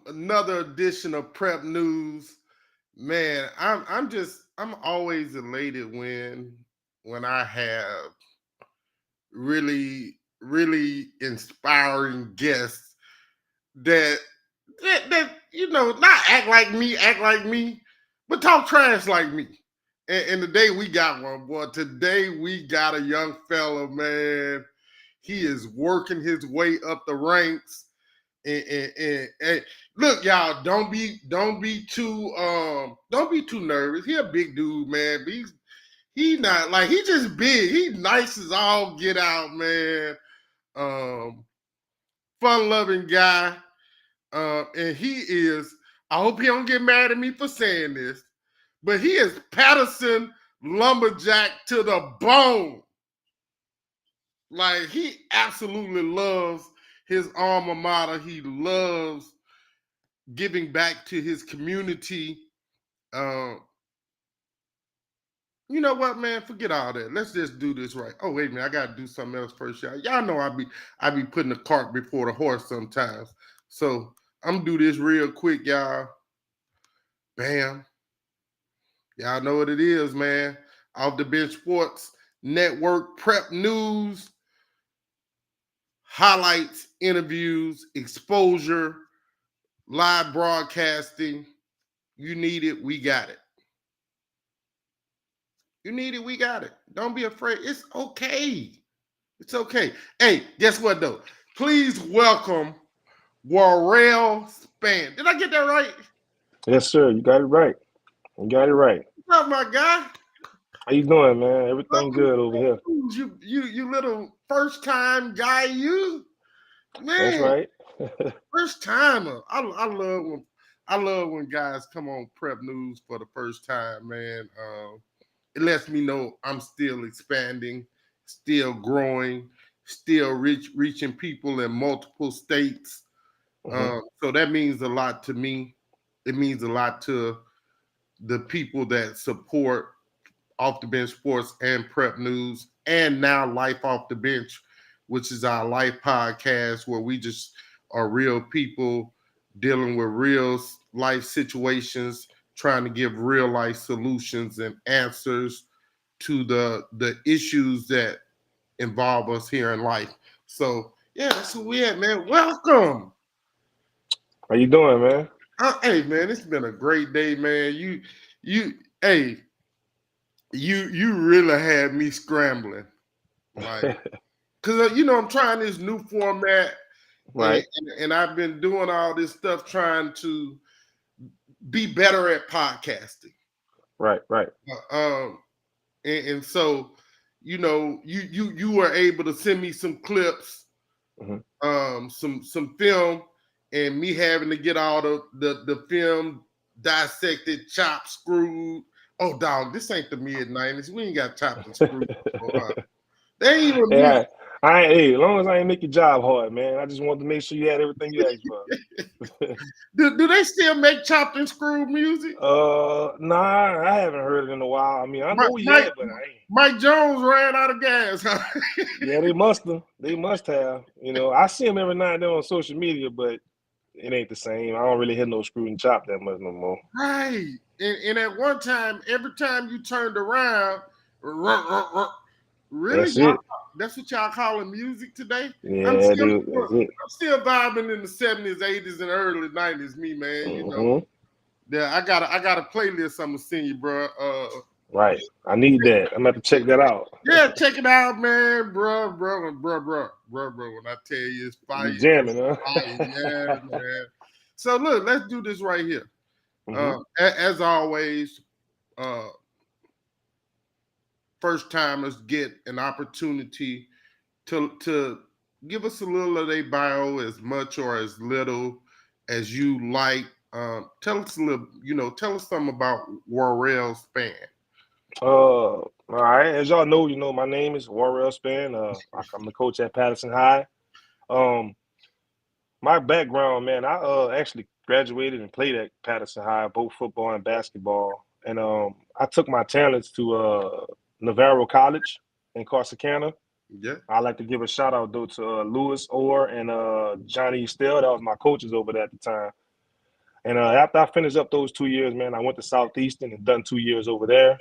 another edition of Prep News. Man, I'm always elated when I have really inspiring guests that not act like me, but talk trash like me. And today we got one, boy. Today we got a young fella, man. He is working his way up the ranks. And look, y'all, don't be too nervous. He a big dude, man. But he not like he just big. He nice as all get out, man. Um, Fun loving guy. And he is. I hope he don't get mad at me for saying this, but he is Patterson lumberjack to the bone. Like he absolutely loves his alma mater. He loves giving back to his community. Uh, you know what, man? Forget all that. Let's just do this right. Oh, wait a minute. I gotta do something else first, y'all. Y'all know I be putting the cart before the horse sometimes. So I'm gonna do this real quick, y'all. Bam. Y'all know what it is, man. Off the Bench Sports Network Prep News, highlights, interviews, exposure, live broadcasting. You need it, we got it. You need it, we got it. Don't be afraid. It's okay. It's okay. Hey, guess what though? Please welcome Warrell Span. Did I get that right? Yes, sir. You got it right. You got it right. What's up, my guy? How you doing, man? Everything good over here. You little first time guy, you That's man. right. First timer. I love when guys come on Prep News for the first time, man. It lets me know I'm still expanding, still growing, still reaching people in multiple states. Mhm. So that means a lot to me. It means a lot to the people that support Off the Bench Sports and Prep News, and now Life Off the Bench, which is our life podcast where we just are real people dealing with real life situations, trying to give real life solutions and answers to the issues that involve us here in life. So yeah, that's who we at, man. Welcome. How you doing, man? Hey man, it's been a great day, man. You hey, you really had me scrambling. Like, cause I'm trying this new format, and, Right, and I've been doing all this stuff trying to be better at podcasting. right. Uh, Um, and so, you were able to send me some clips, Mhm. some film, and me having to get all the film dissected, chopped, screwed. Oh, dog, this ain't the mid-90s. We ain't got chopped and screwed. They ain't even music. Yeah, hey, as long as I ain't make your job hard, man. I just wanted to make sure you had everything you asked for. Do they still make chopped and screwed music? Nah, I haven't heard it in a while. I mean, I Mike, know, Mike, yeah, but I ain't. Mike Jones ran out of gas. Huh? Yeah, they must have. They must have. I see them every now and then on social media, but it ain't the same. I don't really hit no screw and chop that much no more. Right. And at one time, every time you turned around, really, That's it. that's what y'all calling music today? I'm Yeah, still dude. That's it. I'm still vibing in the 70s, 80s, and early 90s, me, man. Hmm. Yeah, I got a playlist I'm gonna send you, bro. Right. I need that. I'm gonna have to check that out. Yeah, check it out, man, bro. When I tell you it's fire, You it's jamming, huh? fire, yeah, man. So look, let's do this right here. Hmm. As always, uh, first timers get an opportunity to give us a little of their bio, as much or as little as you like. Tell us a little, tell us something about Warrell Span. All right. As y'all know, my name is Warrell Span. I'm the coach at Patterson High. Um, my background, man, I actually graduated and played at Patterson High, both football and basketball. And I took my talents to Navarro College in Corsicana. Yeah. I like to give a shout out though to Lewis Orr and Johnny Estelle. That was my coaches over there at the time. And after I finished up those 2 years, man, I went to Southeastern and done 2 years over there.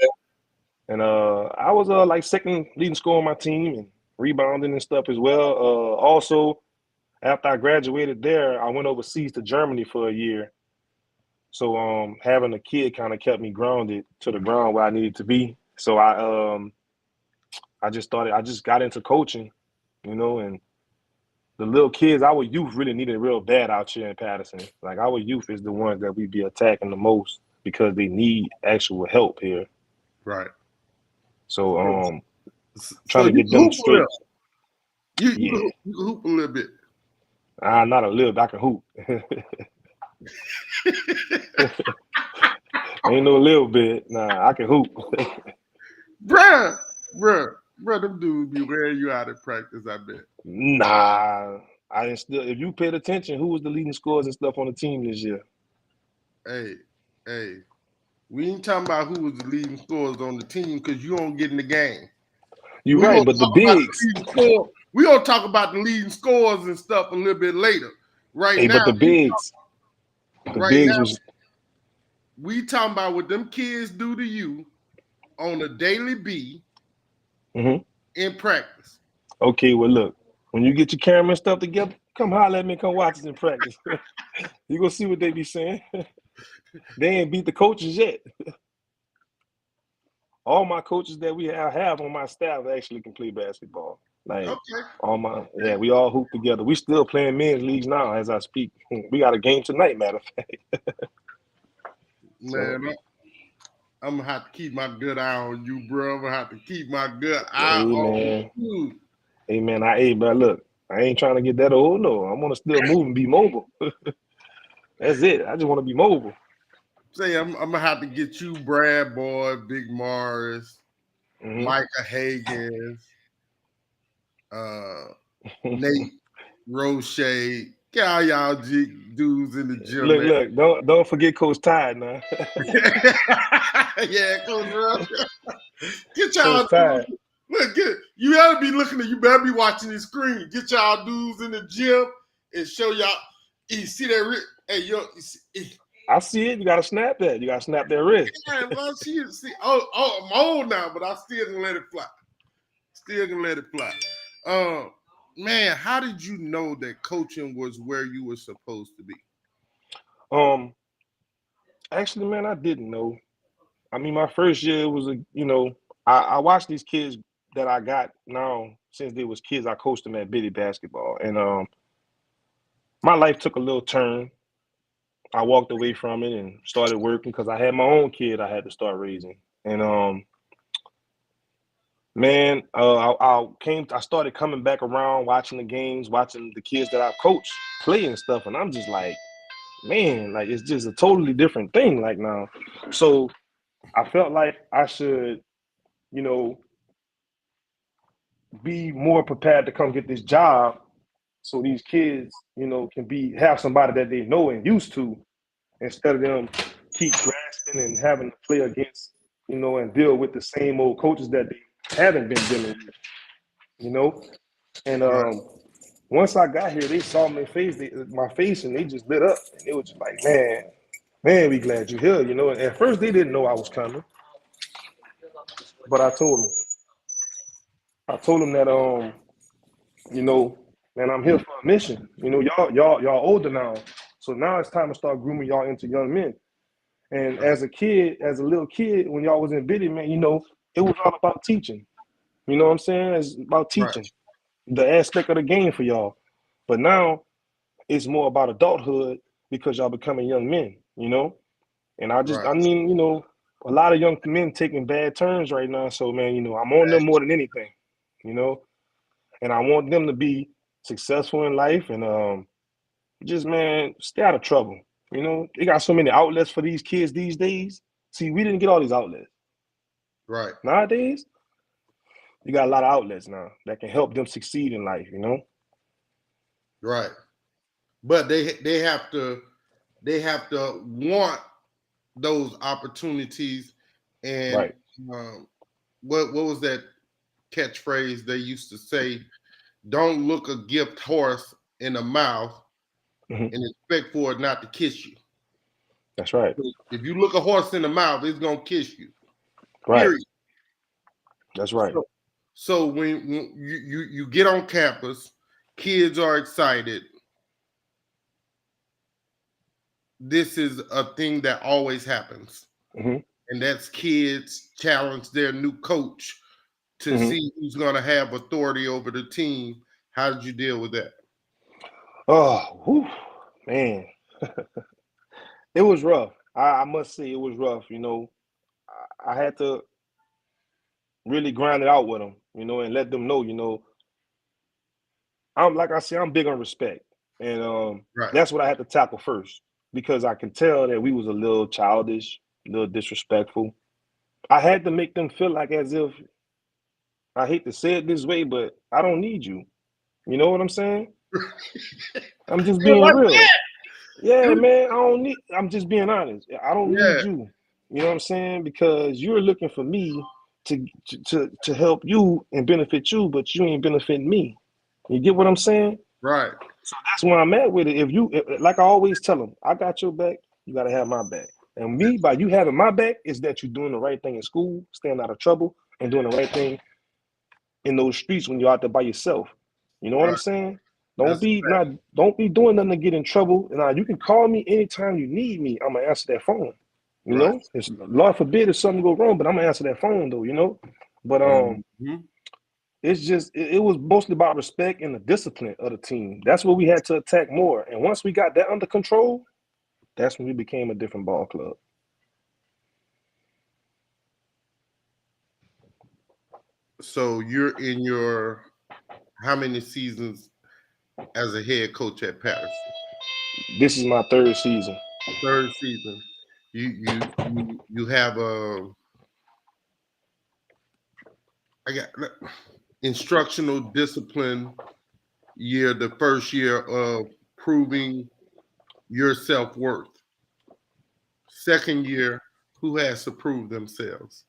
And I was like second leading scorer on my team and rebounding and stuff as well. Also, after I graduated there, I went overseas to Germany for a year. So having a kid kind of kept me grounded to the ground where I needed to be. So I just got into coaching, and the little kids, our youth really needed real bad out here in Patterson. Like our youth is the ones that we be attacking the most because they need actual help here. Right. So So trying to you get can them hoop a straight. little. You Yeah. can hoop a little bit. Not a little bit, I can hoop. Ain't no little bit. Nah, I can hoop. bruh, bruh, them dudes be wearing you out at practice, I bet. Nah. I didn't still if you paid attention, who was the leading scorers and stuff on the team this year? Hey, hey, we ain't talking about who was the leading scorers on the team because you don't get in the game. You're We right, gonna but the talk about the bigs. leading score. We gonna talk about the leading scores and stuff a little bit later. Right Hey, now, but the right bigs now, was we talking about what them kids do to you on a daily B mhm. in practice. Okay, well look, when you get your camera and stuff together, come holler at me, come watch us in practice. You gonna see what they be saying. They ain't beat the coaches yet. All my coaches that have on my staff actually can play basketball. Like Okay, yeah, we all hoop together. We still playing men's leagues now as I speak. We got a game tonight, matter of fact. So, man, I'm gonna have to keep my good eye on you, bro. I'm gonna have to keep my good eye hey on man, you. hey man, but look, I ain't trying to get that old. No, I want to still move and be mobile. That's it. I just want to be mobile. Say I'm gonna have to get you, Brad Boy, Big Morris, Hmm. Micah Higgins, uh, Nate Roche. Get all y'all dudes in the gym, man. Look, don't forget Coach Tide now. Yeah, Coach Russ. Get y'all Coach dudes. Tide. Look, you gotta be looking at. You better be watching the screen. Get y'all dudes in the gym and show y'all. You see that? Hey, yo, I see it. You gotta snap that. You gotta snap that wrist. man, well, see. Oh, I'm old now, but I still can let it fly. Still can let it fly. Man, how did you know that coaching was where you were supposed to be? Um, Actually, man, I didn't know. I mean, my first year was I watched these kids that I got now since they was kids. I coached them at Biddy basketball, and my life took a little turn. I walked away from it and started working because I had my own kid I had to start raising. And man, I started coming back around, watching the games, watching the kids that I coach play and stuff, and I'm just like, man, like it's just a totally different thing. Like now, so I felt like I should, you know, be more prepared to come get this job so these kids, can have somebody that they know and used to instead of them keep grasping and having to play against, and deal with the same old coaches that they haven't been dealing with, you know. And Right, once I got here, they saw my face, and they just lit up, and it was just like, man, we glad you're here, And at first, they didn't know I was coming, but I told them that you know, man, I'm here for a mission. Y'all older now, so now it's time to start grooming y'all into young men. And right, as a little kid, when y'all was in Biddy, man, it was all about teaching. You know what I'm saying? It's about right, teaching the aspect of the game for y'all. But now it's more about adulthood because y'all becoming young men. And right. I mean, a lot of young men taking bad turns right now. So, man, I'm on them more than anything, you know, and I want them to be successful in life and just, man, stay out of trouble. They got so many outlets for these kids these days. See, we didn't get all these outlets. Right, Nowadays, you got a lot of outlets now that can help them succeed in life. right. But they have to want those opportunities. And Right. um, what was that catchphrase they used to say? Don't look a gift horse in the mouth Hmm. and expect for it not to kiss you. That's right. If you look a horse in the mouth, it's gonna kiss you. Right. Period. That's right. So when you get on campus, kids are excited. This is a thing that always happens, Mm-hmm. and that's kids challenge their new coach to Mm-hmm. see who's going to have authority over the team. How did you deal with that? Oh, whew, man, it was rough. I must say it was rough. I had to really grind it out with them, and let them know, I'm like I said, I'm big on respect, and Right. that's what I had to tackle first because I can tell that we was a little childish, a little disrespectful. I had to make them feel like as if I hate to say it this way, but I don't need you. You know what I'm saying? I'm just Yeah, being like real. Yeah, that. man, I don't need. I'm just being honest. I don't need Yeah. you. You know what I'm saying? Because you're looking for me to help you and benefit you, but you ain't benefiting me. You get what I'm saying? Right. So that's where I'm at with it. Like I always tell them, I got your back. You gotta have my back. And me, by you having my back, is that you're doing the right thing in school, staying out of trouble, and doing the right thing in those streets when you're out there by yourself. You know what I'm Right. saying? Don't That's a be fact. not don't be doing nothing to get in trouble. Now you can call me anytime you need me. I'm gonna answer that phone. Right. It's Lord forbid if something go wrong, but I'm gonna answer that phone though. But Mm-hmm. it's just it was mostly about respect and the discipline of the team. That's what we had to attack more. And once we got that under control, that's when we became a different ball club. So you're in your how many seasons as a head coach at Patterson? This is my third season. Third season. You have a I got instructional discipline year, the first year of proving your self worth. Second year, who has to prove themselves?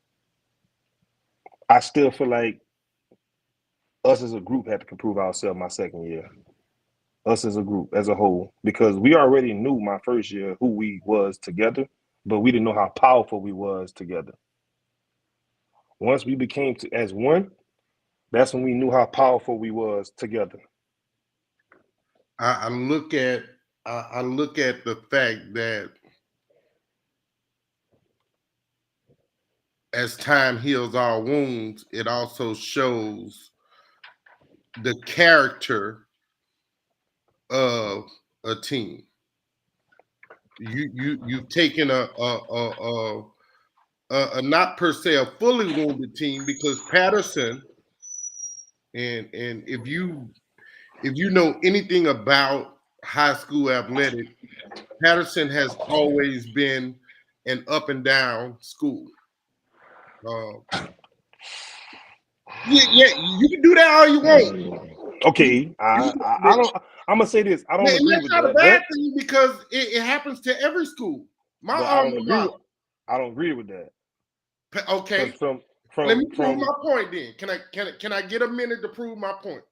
I still feel like us as a group had to prove ourselves my second year. Us as a group, as a whole, because we already knew my first year who we was together, but we didn't know how powerful we was together. Once we became as one, that's when we knew how powerful we was together. I look at I look at the fact that as time heals our wounds, it also shows the character of a team. You've taken a not per se a fully wounded team because Patterson and if you know anything about high school athletic, Patterson has always been an up and down school. Um, yeah, you can do that all you want. Okay, I don't. I'm gonna say this. I don't And agree that's with not a that. bad thing because it happens to every school. My But I alma don't agree mater. with. I don't agree with that because Okay, from let me from prove from my point. Then can I get a minute to prove my point?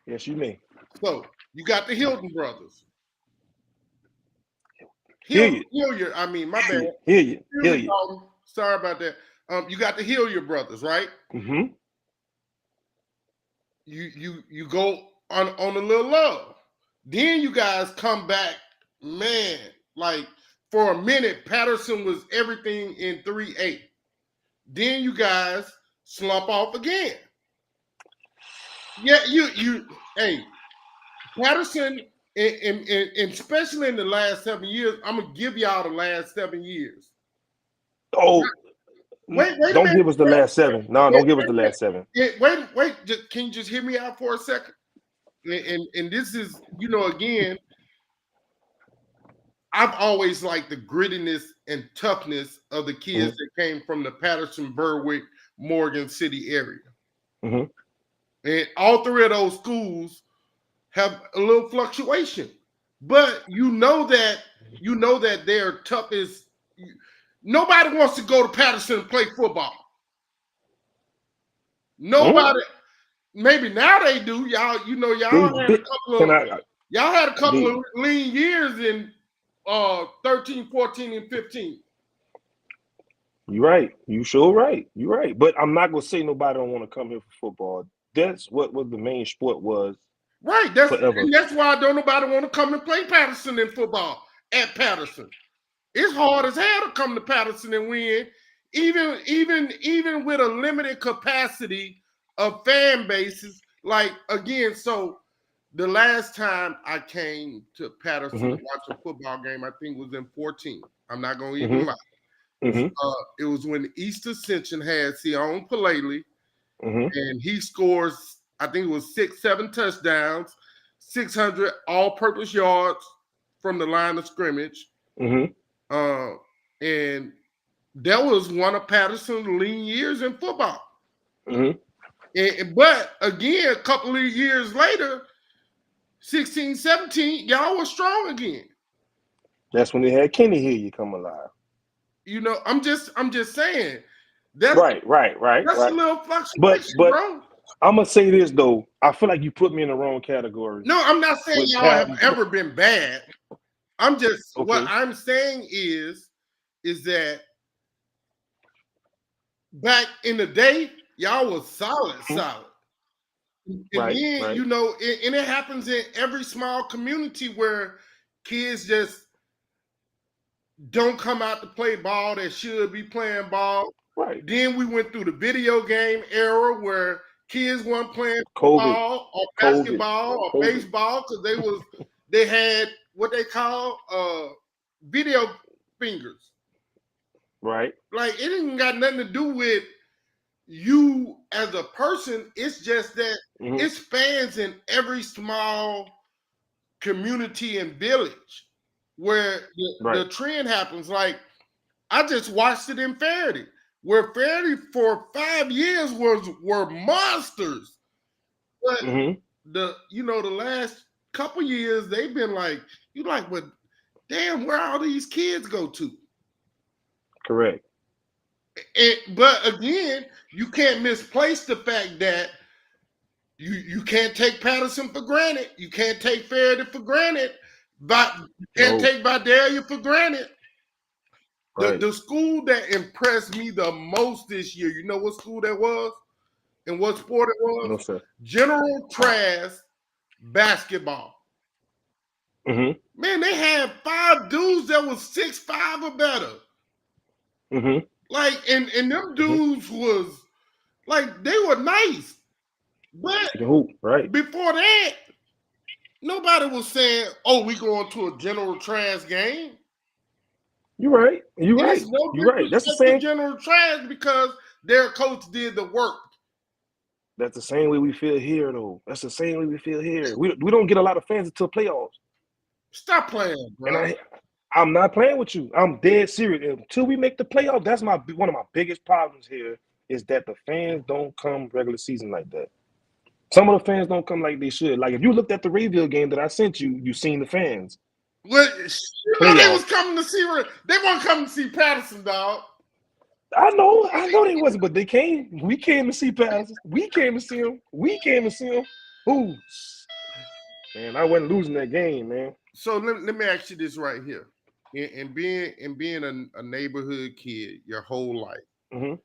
yes, you may So you got the Hilton brothers. hear you, Hilliard. I mean, my bad. hear Really, you. sorry about that. You got the Hilliard brothers, right? Mm-hmm. You go on a little love. Then you guys come back, man. Like for a minute, Patterson was everything in 3A. Then you guys slump off again. Yeah, hey, Patterson, and especially in the last 7 years, I'm gonna give y'all the last 7 years. Oh, Wait a don't minute. give us the last seven. No, don't give us the last seven. Wait. Can you just hear me out for a second? And this is, again, I've always liked the grittiness and toughness of the kids Mm-hmm. that came from the Patterson, Berwick, Morgan City area. Mm-hmm. And all three of those schools have a little fluctuation. But you know that their toughest. Nobody wants to go to Patterson and play football. Mm-hmm. Nobody. Maybe now they do. Y'all, They y'all had a bit. couple Can of I? y'all had a couple They of lean years, and 13, 14, and 15. You're right. You sure right. You're right. But I'm not gonna say nobody don't want to come here for football. That's what the main sport was Right. forever. That's why don't nobody want to come and play Patterson in football at Patterson. It's hard as hell to come to Patterson and win, even with a limited capacity of fan bases. Like again, so the last time I came to Patterson to watch a football game, I think was in 14. I'm not gonna even lie. It was when East Ascension had Sion Palele, and he scores, I think it was 6-7 touchdowns, 600 all-purpose yards from the line of scrimmage. And that was one of Patterson's lean years in football. But again, a couple of years later, 16, 17, y'all were strong again. That's when they had Kenny Hill come alive. You know, I'm just saying. That's right. That's a little fluctuation, but bro. I'm gonna say this though. I feel like you put me in the wrong category. No, I'm not saying y'all have ever been bad. I'm just what I'm saying is that back in the day, y'all was solid. And then, you know, and it happens in every small community where kids just don't come out to play ball that should be playing ball. Right. Then we went through the video game era where kids weren't playing football or basketball or baseball because they had what they call video fingers. Right. Like it ain't got nothing to do with you as a person. It's just that it spans in every small community and village where the trend happens. Like I just watched it in Faraday, where Faraday for 5 years were monsters. But the last couple years they've been like, well, damn, where all these kids go to? Correct. But again, you can't misplace the fact that you can't take Patterson for granted. You can't take Faraday for granted. But you can't take Vidalia for granted. Right. The school that impressed me the most this year, you know what school that was and what sport it was? No, sir. General Trask basketball. Man, they had 5 dudes that was 6'5" or better. Like, and them dudes was like they were nice. But before that, nobody was saying, "Oh, we going to a General Trask game." You're right. You're right. You're right. That's the same. General Trask because their coach did the work. That's the same way we feel here, though. That's the same way we feel here. We don't get a lot of fans until playoffs. Stop playing, bro. And I'm not playing with you. I'm dead serious. Until we make the playoffs, that's one of my biggest problems here is that the fans don't come regular season like that. Some of the fans don't come like they should. Like if you looked at the Rayville game that I sent you, you seen the fans. Well, they was coming to see. They weren't coming to see Patterson, dog. I know they wasn't, but they came. We came to see Patterson. We came to see him. Ooh, man, I wasn't losing that game, man. So let me ask you this right here. In being a neighborhood kid your whole life,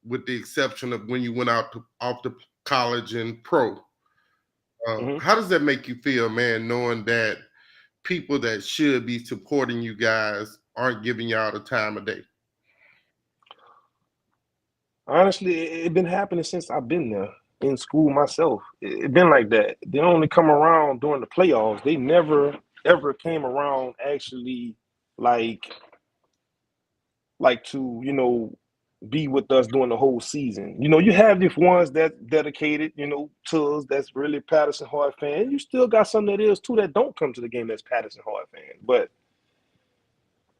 with the exception of when you went off to college and pro, how does that make you feel, man, knowing that people that should be supporting you guys aren't giving y'all the time of day? Honestly, it's been happening since I've been there in school myself. It's been like that. They only come around during the playoffs. They never ever came around actually like to, be with us during the whole season. You have these ones that's dedicated, to us, that's really Patterson High fan. You still got some that is too that don't come to the game that's Patterson High fan. But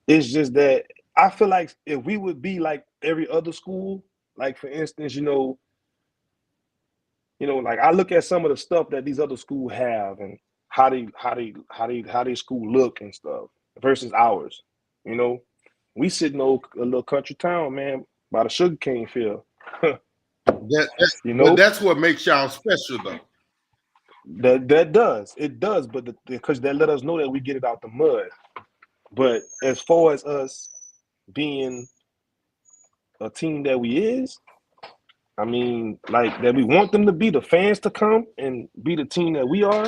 it's just that I feel like if we would be like every other school, like for instance, like I look at some of the stuff that these other schools have and how they school look and stuff versus ours. We sit in a little country town, man, by the sugarcane field. That's what makes y'all special, though. That does. It does, but because that let us know that we get it out the mud. But as far as us being a team that we is, I mean, like that we want them to be the fans to come and be the team that we are.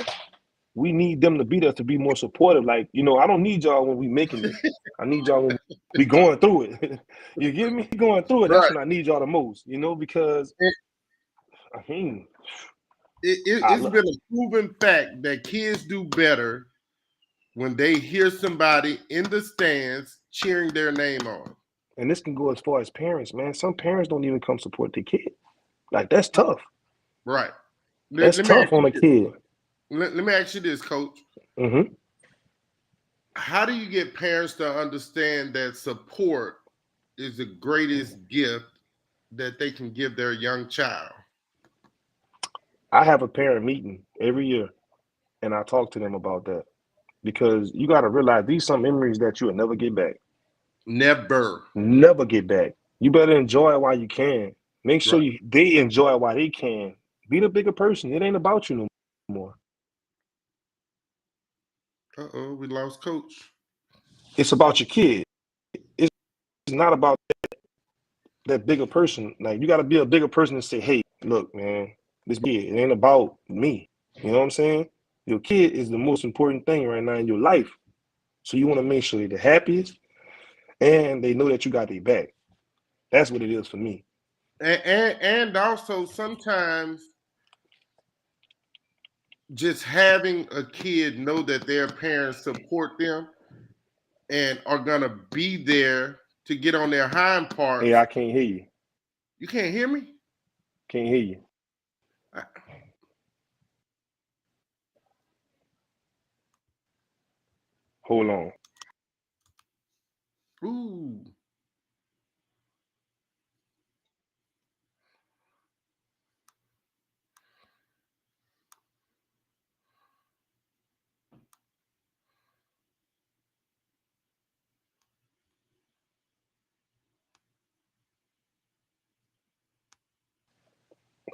We need them to be there to be more supportive. Like, I don't need y'all when we making it. I need y'all when we going through it. You get me? Going through it. That's Right. when I need y'all the most. Because It, I mean, I it's look, been a proven fact that kids do better when they hear somebody in the stands cheering their name on. and this can go as far as parents, man. Some parents don't even come support their kid. Like that's tough. Right. That's Let me ask tough on you a this. kid. Let me ask you this, Coach. Hmm. How do you get parents to understand that support is the greatest gift that they can give their young child? I have a parent meeting every year, and I talk to them about that because you got to realize these some memories that you will never get back. Never. Never get back. You better enjoy it while you can. Make sure Right. they enjoy it while they can. Be the bigger person. It ain't about you no more. Uh-oh, we lost Coach. It's about your kid. It's not about that bigger person. Like you got to be a bigger person and say, "Hey, look, man, this kid. It ain't about me." You know what I'm saying? Your kid is the most important thing right now in your life. So you want to make sure they're the happiest and they know that you got their back. That's what it is for me. And also sometimes just having a kid know that their parents support them and are gonna be there to get on their hind Hey, parts. I can't hear you. You can't hear me? Can't hear you. I- Hold on. Ooh.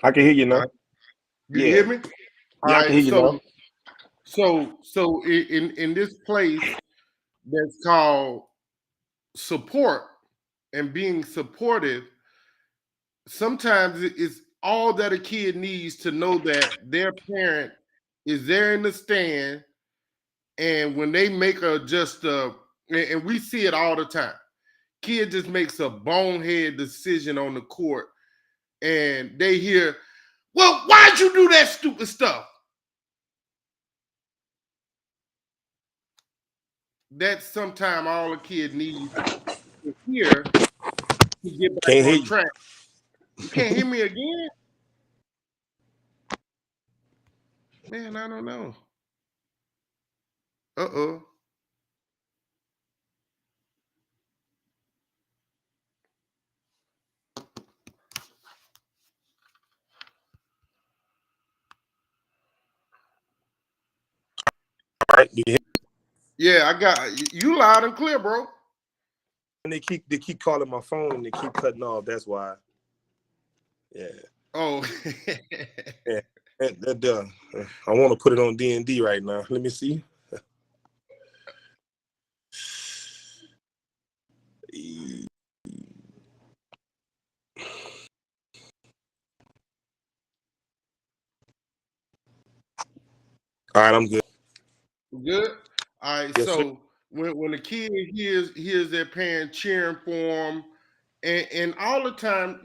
I can hear you Uh, now. you Yeah. hear me? All Yeah, I can right. hear you now. So in this place that's called support and being supportive, sometimes it's all that a kid needs to know that their parent is there in the stand, and when they make a just a, and we see it all the time, kid just makes a bonehead decision on the court, and they hear, "Well, why'd you do that stupid stuff?" That's sometimes all a kid needs to hear to get back Can't hear on you. track. You can't hear me again, man. I don't know. Uh-oh. All right. You hear Yeah, I got you loud and clear, bro. me? They keep calling my phone and they keep cutting off. That's why. Yeah. Oh, Yeah. I want to put it on D&D right now. Let me see. All right, I'm good. good. All right. Yes, sir. So when the kid hears their parent cheering for them, and all the time,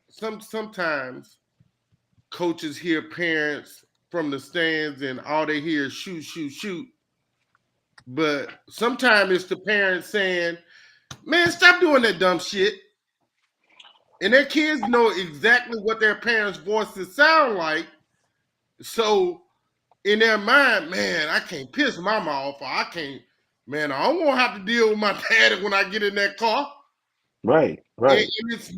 sometimes coaches hear parents from the stands, and all they hear is shoot, shoot, shoot. But sometimes it's the parents saying, "Man, stop doing that dumb shit." And their kids know exactly what their parents' voices sound like. So in their mind, man, I can't piss mama off, or I can't, man, I don't want to have to deal with my daddy when I get in that car. Right, right. And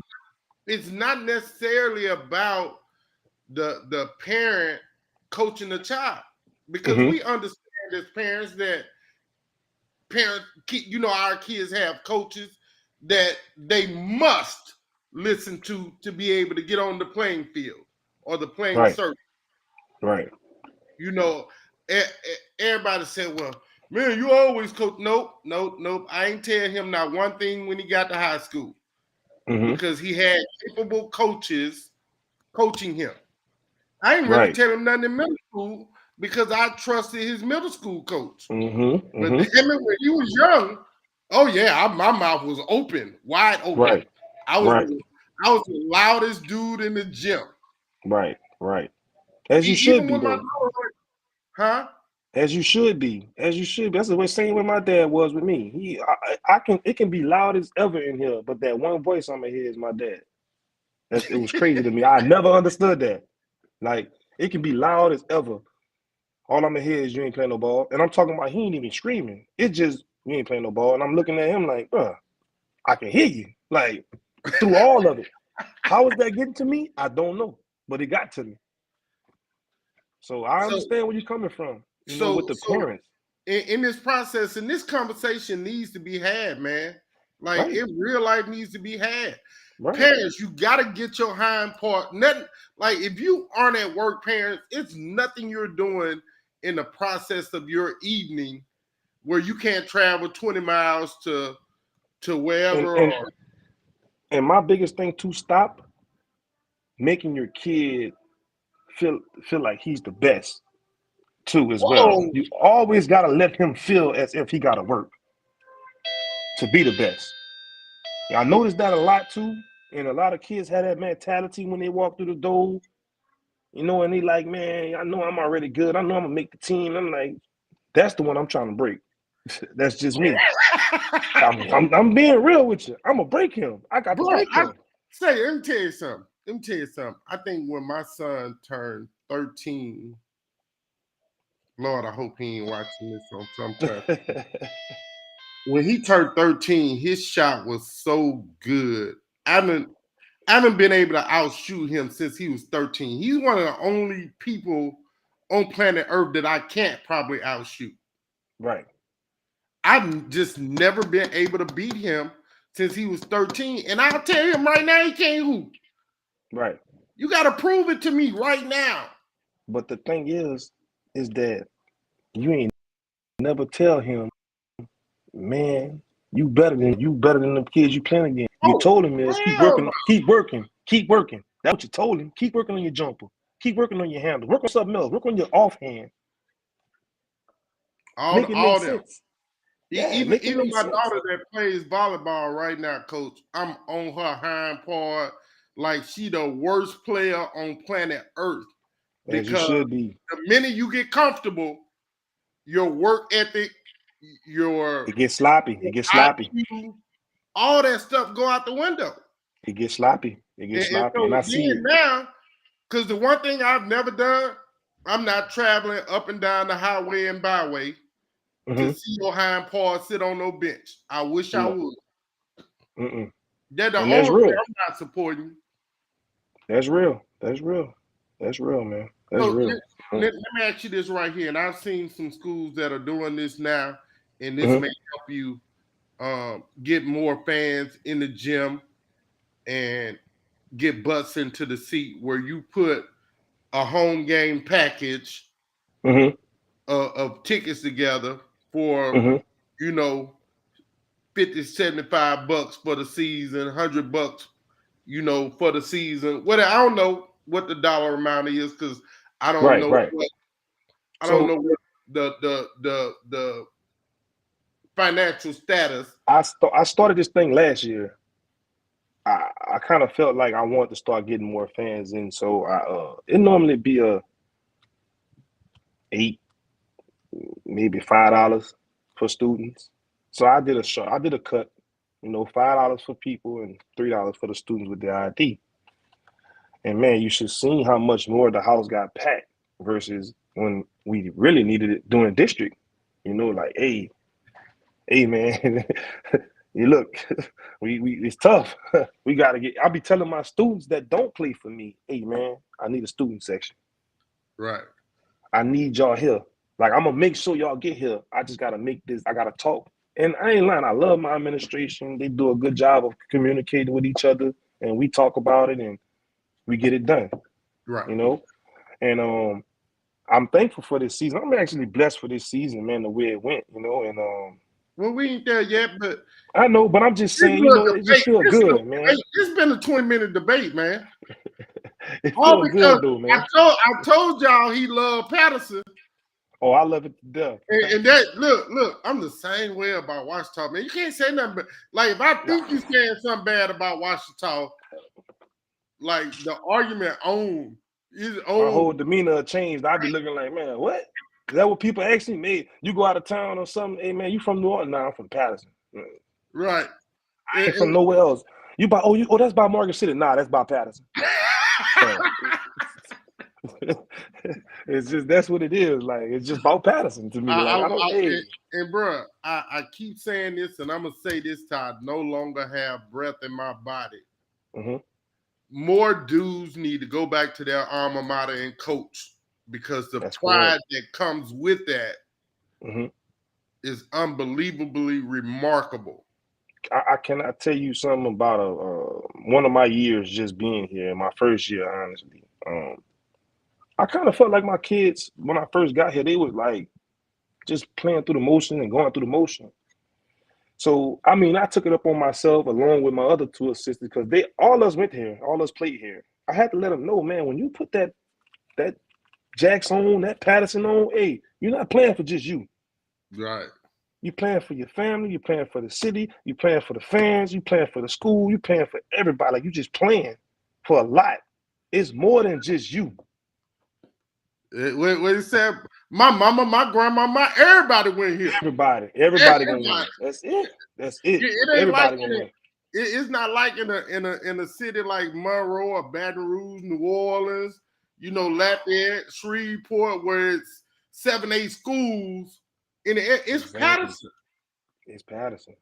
it's not necessarily about the parent coaching the child, because Hmm. we understand as parents that our kids have coaches that they must listen to be able to get on the playing field or the playing Right, surface. right. You know, everybody said, "Well, man, you always coach." Nope, nope, nope. I ain't tell him not one thing when he got to high school because he had capable coaches coaching him. I ain't really Right. tell him nothing in middle school because I trusted his middle school coach. But damn it, when he was young, oh yeah, my mouth was open, wide open. Right. I was Right. I was the loudest dude in the gym. Right. Right. As you should Even be when my though. daughter, huh? As you should be. As you should be. That's the way same way my dad was with me. I can it can be loud as ever in here, but that one voice I'm gonna hear is my dad. It was crazy to me. I never understood that. Like it can be loud as ever. All I'm gonna hear is you ain't playing no ball. And I'm talking about he ain't even screaming. It's just you ain't playing no ball. And I'm looking at him like, bruh, I can hear you. Like through all of it. How is that getting to me? I don't know. But it got to me. So I So understand where you're coming from, with so the so parents. in this process, and this conversation needs to be had, man. Like Right. in real life needs to be had. Right. Parents, you gotta get your hind part. Nothing like if you aren't at work, parents, it's nothing you're doing in the process of your evening where you can't travel 20 miles to And wherever and or and my biggest thing to stop making your kid feel like he's the best too as well. whoa. You always gotta let him feel as if he gotta work to be the best. I noticed that a lot too, and a lot of kids have that mentality when they walk through the door, and they like, man, I know I'm already good. I know I'm gonna make the team. I'm like, that's the one I'm trying to break. That's just me. I'm being real with you. I'm gonna break him. I got to Bro, break I him. say, let me tell you something. Let me tell you something. I think when my son turned 13, Lord, I hope he ain't watching this on some platform. When he turned 13, his shot was so good. I haven't been able to outshoot him since he was 13. He's one of the only people on planet Earth that I can't probably outshoot. Right. I've just never been able to beat him since he was 13. And I'll tell him right now he can't hoop. Right. You got to prove it to me right now. But the thing is that you ain't never tell him, man, you better than the kids you playing against. You Oh, told him is keep hell working, no. keep working, keep working. That's what you told him. Keep working on your jumper. Keep working on your handle. Work on something else. Work on your offhand. Make it make All them. sense. Yeah, Even make it even make my sense. daughter that plays volleyball right now, coach, I'm on her hind part like she the worst player on planet Earth As you because should be. the minute you get comfortable, your work ethic, your It gets sloppy. It gets sloppy. IQ, all that stuff go out the window. It gets sloppy. It gets And sloppy. so And I see then it. now, because the one thing I've never done, I'm not traveling up and down the highway and byway to Mm-hmm. see your hind paw sit on no bench. I wish I No. would. Mm-mm. They're the And that's only way real. I'm not supporting. That's real. That's real. That's real, man. That's So real. let me ask you this right here, and I've seen some schools that are doing this now, and this may Mm-hmm. help you get more fans in the gym and get butts into the seat where you put a home game package Mm-hmm. of tickets together for, Mm-hmm. you know, 50, $75 for the season, $100, for the season. What I don't know what the dollar amount is because I don't Right, know right. what I don't So know what the financial status. I started this thing last year. I kind of felt like I wanted to start getting more fans in. So it normally be a 8, maybe $5 for students. So I did a cut, $5 for people and $3 for the students with their ID. And man, you should see how much more the house got packed versus when we really needed it during district. Like, hey man, you look, we it's tough. We gotta get. I'll be telling my students that don't play for me, hey man, I need a student section. Right. I need y'all here. Like I'm gonna make sure y'all get here. I just gotta make this. I gotta talk. And I ain't lying. I love my administration. They do a good job of communicating with each other, and we talk about it and we get it done. Right. You know. And I'm thankful for this season. I'm actually blessed for this season, man, the way it went, and Well, we ain't there yet, but I know, but I'm just this saying, little it just debate, feel good, man. it's been a 20-minute debate, man. It All feel because good though, man. I told y'all he loved Patterson. Oh, I love it to death. And that look, I'm the same way about Washita, man. You can't say nothing, but like if I think you saying something bad about Washita, like the argument is My whole on. demeanor changed. I'd be looking like, man, what? Is that what people actually made? You go out of town or something? Hey, man, you from New Orleans? Nah, I'm from Patterson. Right. I ain't from nowhere else. You by that's by Morgan City. Nah, that's by Patterson. It's just that's what it is. Like it's just about Patterson to me. Like I don't. Hey, and bro, I keep saying this, and I'm gonna say this till I no longer have breath in my body. mm-hmm. More dudes need to go back to their alma mater and coach because the That's pride correct. that comes with that Mm-hmm. is unbelievably remarkable. I cannot tell you something about one of my years just being here. My first year, honestly, I kind of felt like my kids when I first got here. They was like just playing through the motion and going through the motion. So I mean, I took it up on myself along with my other two assistants because they all us went here, all us played here. I had to let them know, man, when you put that Jackson on, that Patterson on, hey, you're not playing for just you. Right. You're playing for your family, you're playing for the city, you're playing for the fans, you're playing for the school, you're playing for everybody. Like you just playing for a lot. It's more than just you. What he said, my mama, my grandmama, everybody went here. Everybody gonna win. That's it. That's it. It ain't like Everybody gonna win. it's not like in a city like Monroe or Baton Rouge, New Orleans, Lafayette, Shreveport, where it's 7, 8 schools. It's Exactly. Patterson. It's Patterson.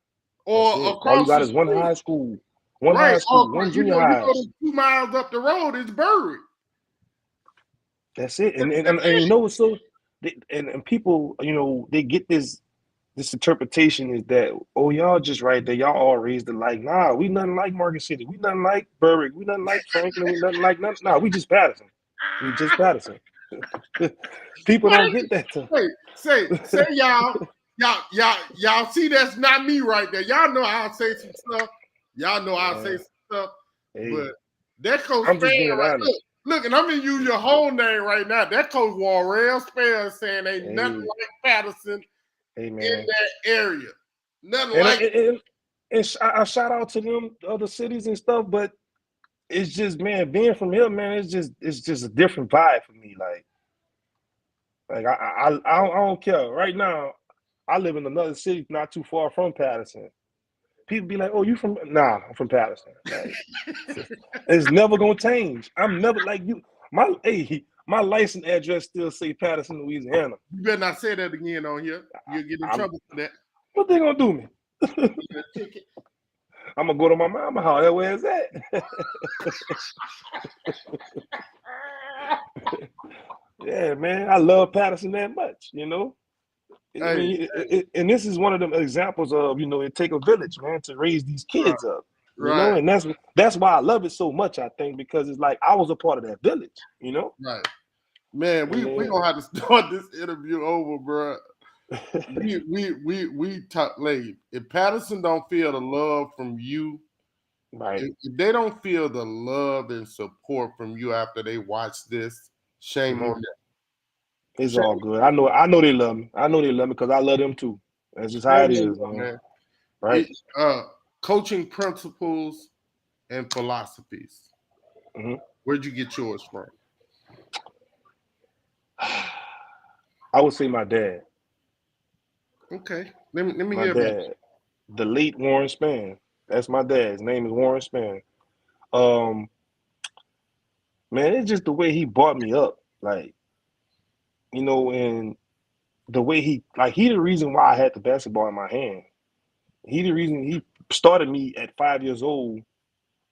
Or That's it. All you across got the is one street. high school, Right. one You junior go high. 2 miles up the road, it's Buried. That's it. And you know what's so and people, they get this interpretation is that, oh, y'all just right there, y'all all raised alike. Nah, we nothing like Morgan City. We nothing like Berwick. We nothing like Franklin. We nothing like nothing. Nah, we just Patterson. We just Patterson. People don't get that. Say y'all see that's not me right there. Y'all know I'll say some stuff. Y'all know I'll say some stuff. Hey, but that Coach I'm just Span being right honest. look, and I'm gonna use your whole name right now. That Coach Warrell Span saying ain't nothing like Patterson in that area. Nothing like and I shout out to them other cities and stuff, but it's just, man, being from here, man, it's just a different vibe for me. Like I don't care. Right now, I live in another city not too far from Patterson. People be like, "Oh, you from?" Nah, I'm from Patterson. Like, it's never gonna change. I'm never like you. My license address still say Patterson, Louisiana. You better not say that again on here. You'll get in trouble for that. What they gonna do me? I'm gonna go to my mama house. Where is that? Yeah, man, I love Patterson that much. I mean, and this is one of them examples of, it take a village, man, to raise these kids up. Right. And that's why I love it so much. I think because it's like I was a part of that village. Right. Man, we gonna have to start this interview over, bro. we talk late. If Patterson don't feel the love from you, right? If they don't feel the love and support from you after they watch this, shame on them. It's all good. I know they love me. I know they love me because I love them too. That's just how it is, man. Right? Coaching principles and philosophies. Mm-hmm. Where'd you get yours from? I would say my dad. Okay. Let me My hear dad, about it. the late Warren Span. That's my dad. His name is Warren Span. Man, it's just the way he brought me up. Like, and the way he the reason why I had the basketball in my hand. He the reason he started me at 5 years old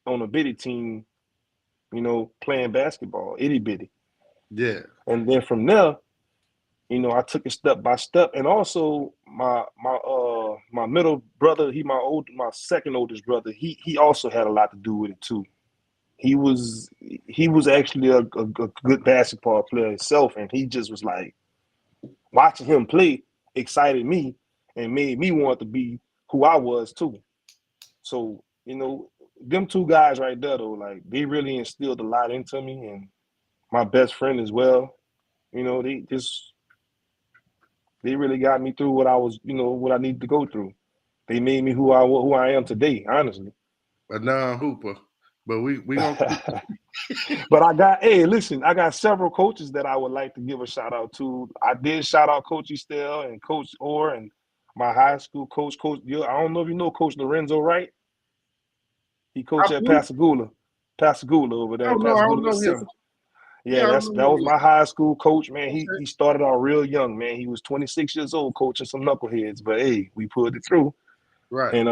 on a bitty team, playing basketball, itty bitty. Yeah. And then from there, I took it step by step. And also my middle brother, my second oldest brother, he also had a lot to do with it too. he was actually a good basketball player himself, and he just was like watching him play excited me and made me want to be who I was too. So them two guys right there though, like they really instilled a lot into me, and my best friend as well. They really got me through what I was, what I needed to go through. They made me who I am today, honestly. A non-hooper. But we gonna keep. But hey, listen, I got several coaches that I would like to give a shout out to. I did shout out Coach Estelle and Coach Orr and my high school coach. I don't know if you know Coach Lorenzo, right? He coached at Pascagoula over I there in don't know. I Pascagoula, don't know him. Mississippi. Yeah, Yeah, I don't that know was him. my high school coach, man. Okay. He started out real young, man. He was 26 years old coaching some knuckleheads, but hey, we pulled it through. Right. And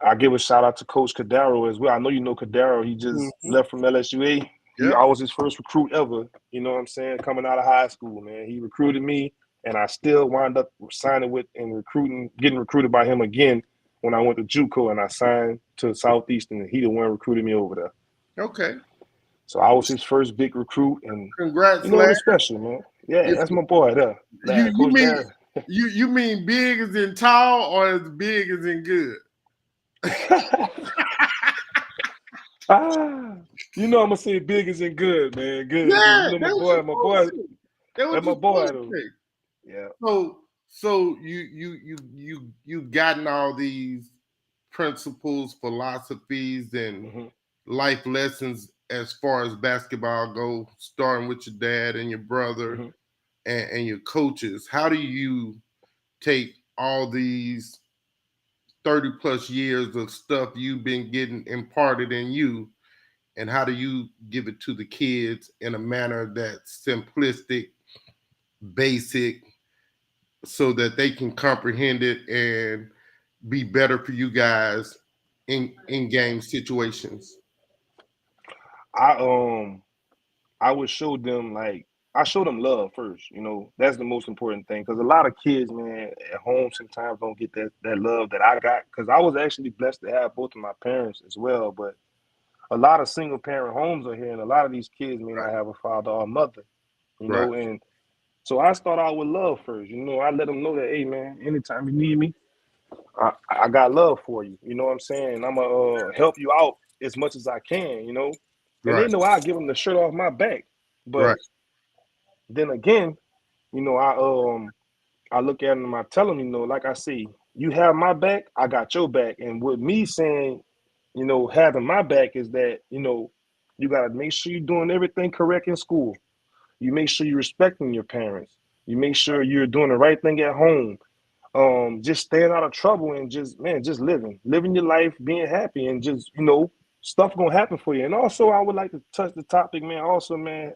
I give a shout out to Coach Cadaro as well. I know you know Cadaro. He just Mm-hmm. left from LSUA. Yep. I was his first recruit ever. You know what I'm saying? Coming out of high school, man. He recruited me, and I still wound up signing with and getting recruited by him again when I went to JUCO and I signed to Southeastern. And he the one recruited me over there. Okay. So I was his first big recruit, and Congrats, it lad. was special, man. Yeah, that's my boy there. You Coach mean Darren. you mean big as in tall or as big as in good? I'm gonna say big as in good, man. Good. Yeah, My that's boy, that what that's my you boy supposed to though. say. Yeah. So you gotten all these principles, philosophies, and Mm-hmm. life lessons as far as basketball go, starting with your dad and your brother Mm-hmm. and your coaches. How do you take all these 30 plus years of stuff you've been getting imparted in you, and how do you give it to the kids in a manner that's simplistic, basic, so that they can comprehend it and be better for you guys in game situations? I I would show them I show them love first. That's the most important thing because a lot of kids, man, at home sometimes don't get that love that I got because I was actually blessed to have both of my parents as well. But a lot of single parent homes are here, and a lot of these kids may not have a father or a mother. Right. And so I start out with love first. I let them know that, hey, man, anytime you need me, I got love for you. You know what I'm saying? I'm gonna help you out as much as I can. And they Right. know I give them the shirt off my back. Right. But then again, I look at them, I tell them, like I say, you have my back, I got your back. And with me saying, having my back is that, you gotta make sure you're doing everything correct in school. You make sure you're respecting your parents. You make sure you're doing the right thing at home. Just staying out of trouble and just living your life, being happy, and just stuff gonna happen for you. And also, I would like to touch the topic, man. Also, man,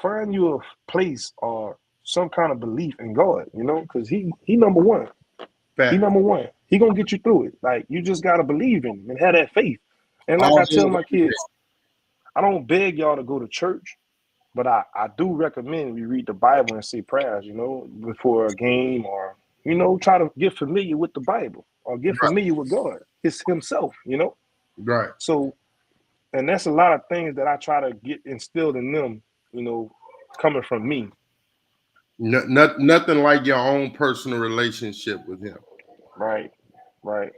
find you a place or some kind of belief in God, because he number one. He Fact. number one. He gonna get you through it. Like you just gotta believe in him and have that faith. And like All I tell hands. my kids, I don't beg y'all to go to church. But I do recommend we read the Bible and say prayers, before a game or, try to get familiar with the Bible or get familiar with God. It's himself. Right. So, and that's a lot of things that I try to get instilled in them, coming from me. Nothing like your own personal relationship with him. Right. Right.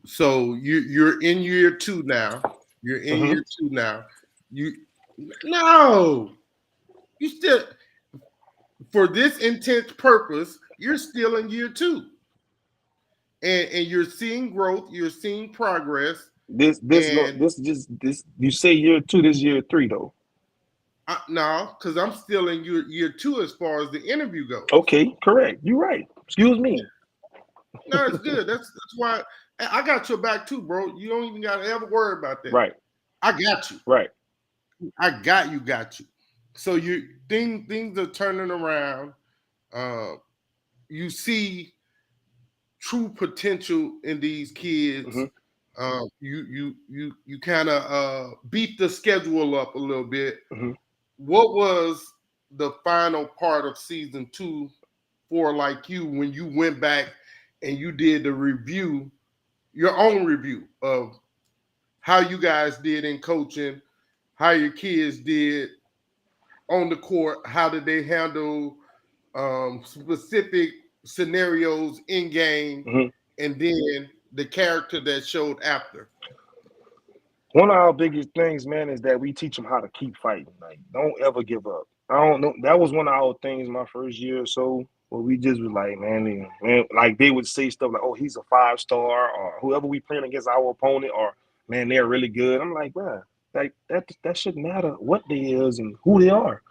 So you're in year two now. You're in Mm-hmm. year two now. You no, you still for this intense purpose, you're still in year two. And you're seeing growth, you're seeing progress, and This you say year 2, this year 3 though. no, because I'm still in year two as far as the interview goes. Okay, correct. You're right. Excuse me. No, it's good. That's why I got your back too, bro. You don't even gotta ever worry about that. Right. I got you. Right. I got you. So things are turning around. Uh, you see true potential in these kids. Mm-hmm. You kind of beat the schedule up a little bit. Mm-hmm. What was the final part of season 2 for like you when you went back and you did the review, your own review of how you guys did in coaching, how your kids did on the court, how did they handle specific scenarios in game, Mm-hmm. and then the character that showed after. One of our biggest things, man, is that we teach them how to keep fighting. Like, don't ever give up. I don't know. That was one of our things my first year or so, where we just was like, man, like they would say stuff like, "Oh, he's a 5-star," or whoever we playing against our opponent, or man, they're really good. I'm like, bro, like that shouldn't matter what they is and who they are,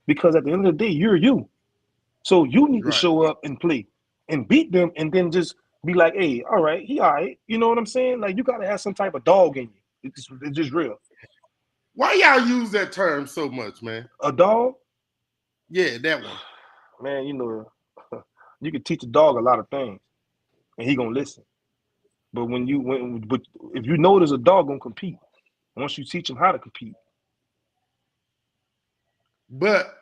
because at the end of the day, you're you. So you need to Right. show up and play and beat them, and then just be like, hey, all right, he all right. You know what I'm saying? Like, you gotta have some type of dog in you. It's just real. Why y'all use that term so much, man? A dog, Yeah, that one. man, you can teach a dog a lot of things, and he gonna listen. But but if you notice a dog gonna compete, once you teach him how to compete. But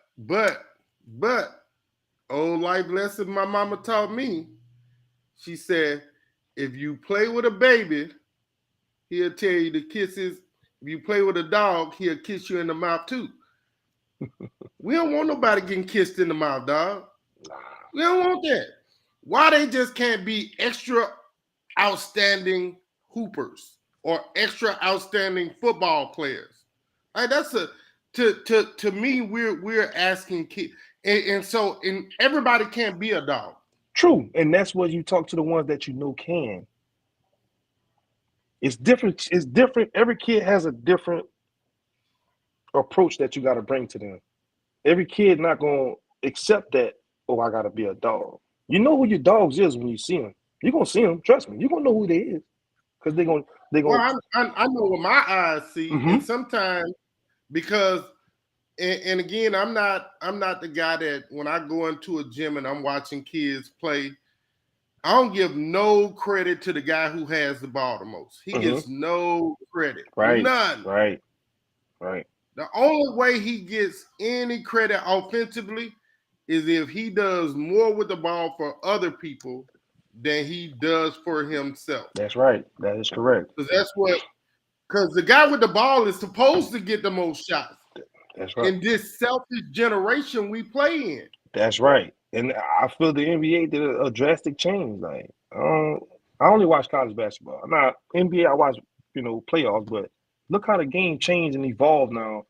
old life lesson my mama taught me. She said, if you play with a baby, he'll tell you to kiss his. If you play with a dog, he'll kiss you in the mouth too. We don't want nobody getting kissed in the mouth, dog. We don't want that. Why they just can't be extra outstanding hoopers or extra outstanding football players? Like that's a to me we're asking kids, and everybody can't be a dog. True, and that's what you talk to the ones that you know can. It's different. It's different. Every kid has a different approach that you got to bring to them. Every kid not gonna accept that. Oh, I gotta be a dog. You know who your dogs is when you see them. You're gonna see them. Trust me. You're gonna know who they is because they're Well, gonna. I know what my eyes see, and Mm-hmm. sometimes because and again, I'm not the guy that when I go into a gym and I'm watching kids play, I don't give no credit to the guy who has the ball the most. He Mm-hmm. gets no credit, Right. none. Right. Right. The only way he gets any credit offensively is if he does more with the ball for other people than he does for himself. That's right. That is correct. Because that's what because the guy with the ball is supposed to get the most shots That's right. in this selfish generation we play in. That's right. And I feel the NBA did a drastic change. Like, I only watch college basketball. Now, NBA, I watch, playoffs, but look how the game changed and evolved now.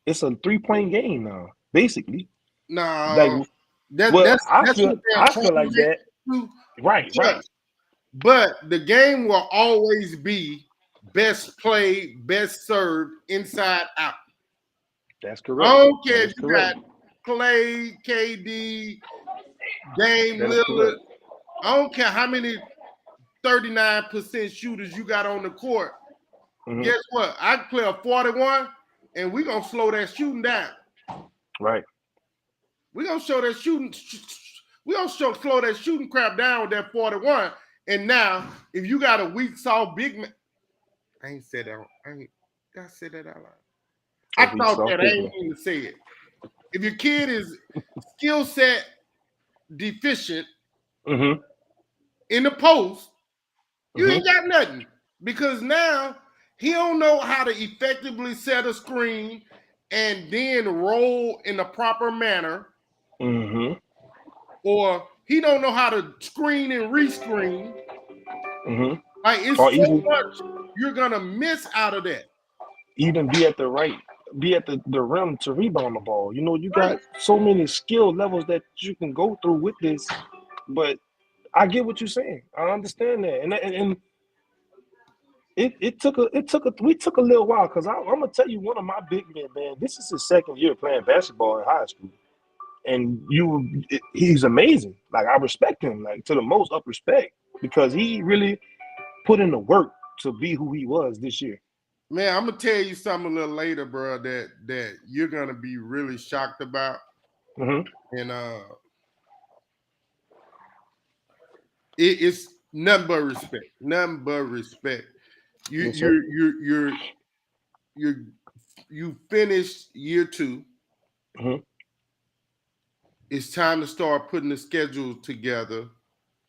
It's a 3-point game now, basically. Like, No, well, that's what they're I trying feel to like make that. it do. Right, right. Trust. But the game will always be best played, best served, inside out. That's I correct. don't That care if is you correct. got Clay, KD, Dame That is Lillard. correct. I don't care how many 39% shooters you got on the court. Hmm. Guess what? I can play a 41 and we're going to slow that shooting down. Right. We're going to show that shooting. We're going to slow that shooting crap down with that 41. And now, if you got a weak, soft big man, I ain't said that. I said that out loud. I A weak thought soft that I big ain't man. even say it. If your kid is skill set deficient Hmm. in the post, you Hmm. ain't got nothing because now he don't know how to effectively set a screen and then roll in the proper manner, Hmm. or he don't know how to screen and rescreen. Hmm. Like it's Or so even much you're gonna miss out of that. be at be at the rim to rebound the ball. You Right. got so many skill levels that you can go through with this. But I get what you're saying. I understand that, and it took a we took a little while because I'm gonna tell you one of my big men, man. This is his second year playing basketball in high school, and he's amazing. Like, I respect him like to the most up respect because he really put in the work to be who he was this year. Man, I'm gonna tell you something a little later, bro, that you're gonna be really shocked about. Hmm. And it's nothing but respect. Nothing but respect. You Yes, sir. you're you finished year two. Hmm. It's time to start putting the schedule together.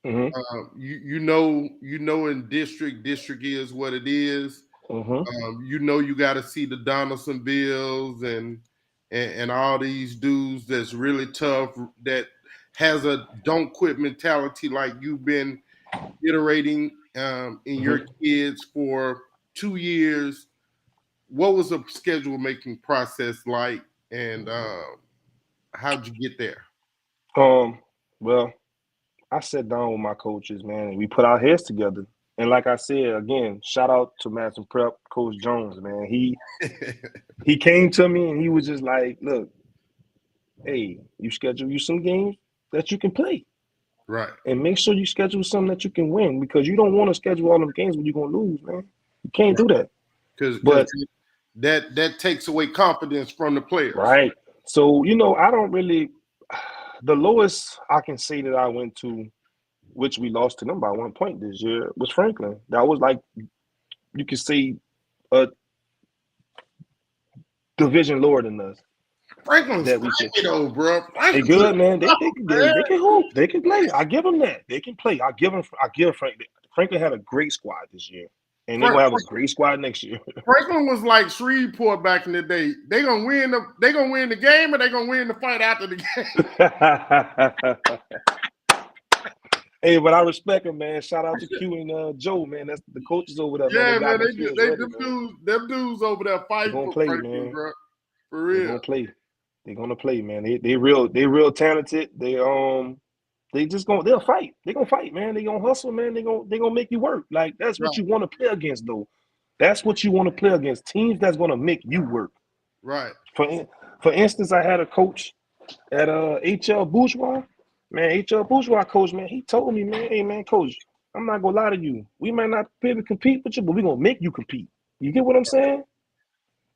Hmm. You know in district is what it is. You know you got to see the Donaldsonvilles and all these dudes that's really tough, that has a don't quit mentality like you've been iterating in your kids for 2 years. What was the schedule making process like, and how'd you get there? Well, I sat down with my coaches, man, and we put our heads together. And like I said, again, shout out to Madison Prep, Coach Jones, man. He came to me and he was just like, look, hey, you schedule you some games that you can play. Right. And make sure you schedule something that you can win, because you don't want to schedule all them games when you're gonna lose, man. You can't do that. Because But that takes away confidence from the players. right. So, I don't really, the lowest I can say that I went to, which we lost to them by 1 point this year, was Franklin. That was like, you could say, a division lower than us Franklin's that we should. funny though, bro. They Franklin's good, man. They man. can hoop. They can play. I give them that. They can play. I give Franklin. Franklin had a great squad this year, and they're gonna have a great squad next year. Franklin was like Shreveport back in the day. They gonna win the game, or they gonna win the fight after the game. Hey, but I respect him, man. Shout out to Q and Joe, man. That's the coaches over there. Yeah, man. Them Dudes over there fighting gonna for play, Franklin, man. bro. For real. They're gonna play. They're gonna play, man. They real talented. They'll fight. They're gonna fight, man. They're gonna hustle, man. They gonna make you work. Like, that's what you want to play against, though. That's what you want to play against. Teams that's gonna make you work. Right. For instance, I had a coach at HL Bourgeois. Man, HL Bourgeois coach, man, he told me, man, hey, man, coach, I'm not gonna lie to you. We might not be able to compete with you, but we're gonna make you compete. You get what I'm saying?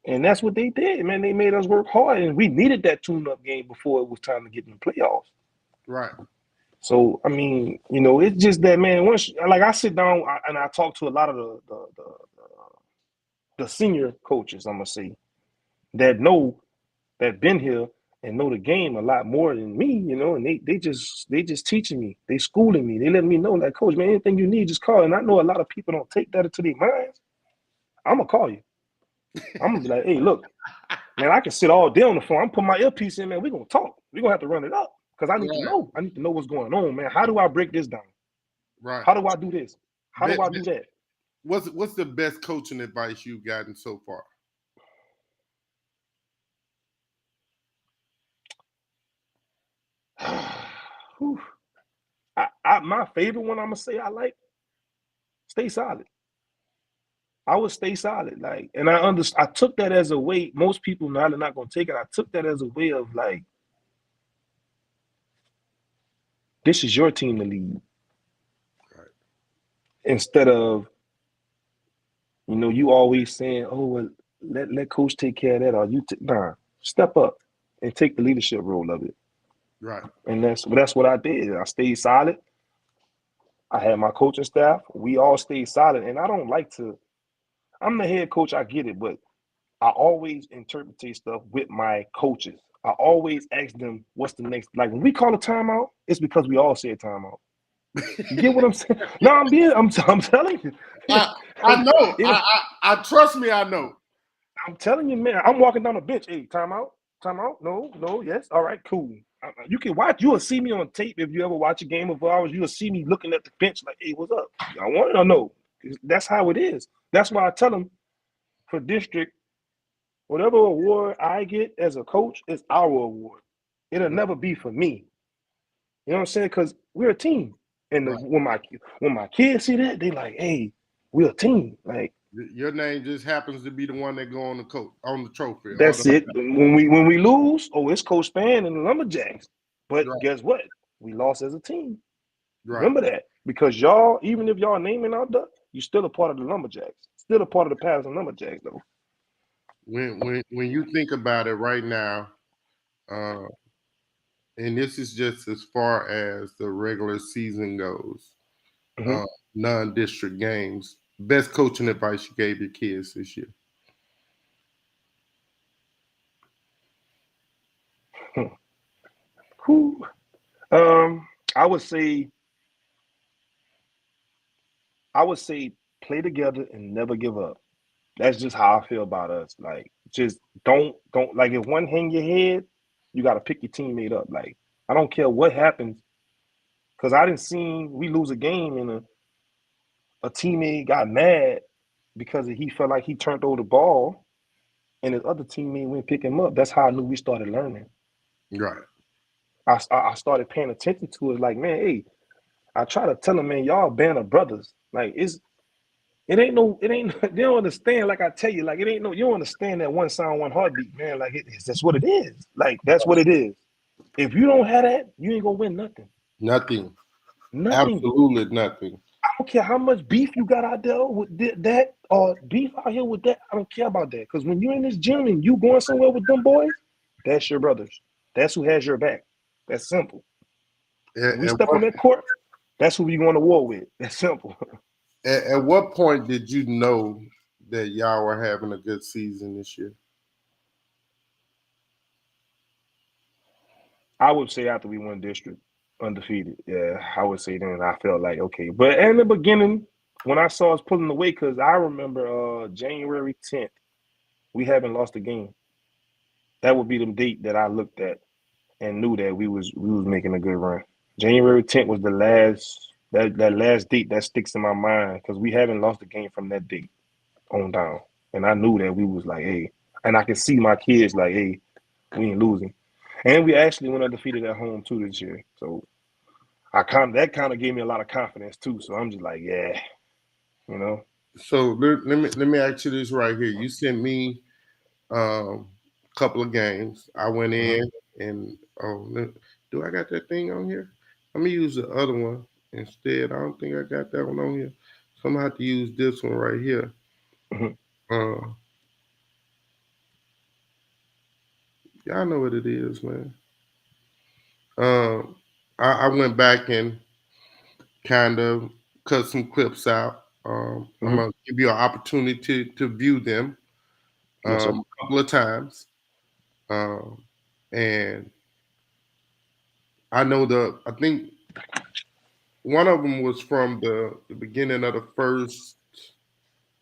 And that's what they did, man. They made us work hard, and we needed that tune-up game before it was time to get in the playoffs. Right. So, I mean, it's just that, man. Once, like, I sit down and I talk to a lot of the senior coaches, I'm gonna say, that been here and know the game a lot more than me, and they just teaching me, they schooling me, they letting me know, like, coach, man, anything you need, just call. And I know a lot of people don't take that into their minds. I'm gonna call you. I'm gonna be like, hey, look, man, I can sit all day on the phone. I'm putting my earpiece in, man. We're gonna talk. We're gonna have to run it up, because I need to know. I need to know what's going on, man. How do I break this down? Right. How do I do this? How do I do that? What's the best coaching advice you've gotten so far? My favorite one, I'm gonna say, I like, stay solid. I would stay solid, like, and I took that as a way. Most people now they're not gonna take it. I took that as a way of, like, this is your team to lead, right, instead of, you always saying, oh, well, let coach take care of that, or nah, step up and take the leadership role of it. Right. And that's what I did. I stayed solid. I had my coaching staff. We all stayed solid, and I don't like to. I'm the head coach. I get it, but I always interpret stuff with my coaches. I always ask them, what's the next? Like, when we call a timeout, it's because we all said timeout. You get what I'm saying? No, I'm telling you. I know. I trust me. I know. I'm telling you, man. I'm walking down the bench. Hey, timeout. No, yes. All right, cool. You can watch. You will see me on tape if you ever watch a game of ours. You will see me looking at the bench like, hey, what's up? I want it or no? That's how it is. That's why I tell them, for district, whatever award I get as a coach is our award. It'll never be for me. You know what I'm saying? Because we're a team. And when my kids see that, they like, hey, we're a team. Like, your name just happens to be the one that go on the trophy. That's it. When we lose, it's Coach Span and the Lumberjacks. But guess what? We lost as a team. Right. Remember that. Because y'all, even if y'all naming out there, you're still a part of the Lumberjacks. Still a part of the Patterson Lumberjacks, though. When you think about it right now, and this is just as far as the regular season goes, non-district games, best coaching advice you gave your kids this year? I would say play together and never give up. That's just how I feel about us. Like, just don't like if one hang your head, you got to pick your teammate up. Like, I don't care what happens, because I didn't see we lose a game and a teammate got mad because he felt like he turned over the ball and his other teammate went pick him up. That's how I knew we started learning. Right. I started paying attention to it. Like, man, hey, I try to tell them, man, y'all band of brothers. Like, it ain't they don't understand. Like I tell you, like it ain't no, you don't understand that one sound, one heartbeat, man. Like that's what it is. Like that's what it is. If you don't have that, you ain't gonna win nothing. Nothing. Nothing. Absolutely nothing. I don't care how much beef you got out there with that or beef out here with that. I don't care about that. Because when you're in this gym and you going somewhere with them boys, that's your brothers. That's who has your back. That's simple. When we step on that court, that's who we going to war with. That's simple. At what point did you know that y'all were having a good season this year? I would say after we won district undefeated. Yeah, I would say then I felt like, okay. But in the beginning, when I saw us pulling away, because I remember January 10th, we haven't lost a game. That would be the date that I looked at and knew that we was making a good run. January 10th was the last date that sticks in my mind because we haven't lost a game from that date on down. And I knew that we was like, hey, and I could see my kids like, hey, we ain't losing. And we actually went undefeated at home too this year. So that kind of gave me a lot of confidence too. So I'm just like, yeah, you know. So let me ask you this right here. You sent me a couple of games. I went in and do I got that thing on here? Let me use the other one instead. I don't think I got that one on here. So I'm gonna have to use this one right here. Uh, y'all know what it is, man. I went back and kind of cut some clips out. I'm gonna give you an opportunity to view them Yes, a sir. couple of times, and I know I think one of them was from the beginning of the first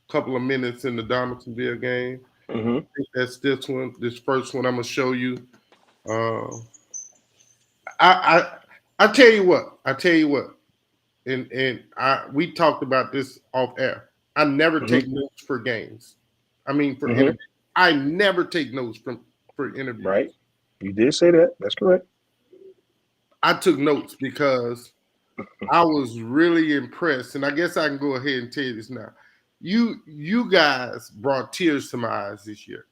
couple of minutes in the Donaldsonville game. I think that's this one. This first one I'm gonna show you. Uh, I tell you what. I tell you what. And we talked about this off air. I never take notes for games. I mean for interviews. I never take notes for interviews. Right. You did say that. That's correct. I took notes because I was really impressed, and I guess I can go ahead and tell you this now. You guys brought tears to my eyes this year,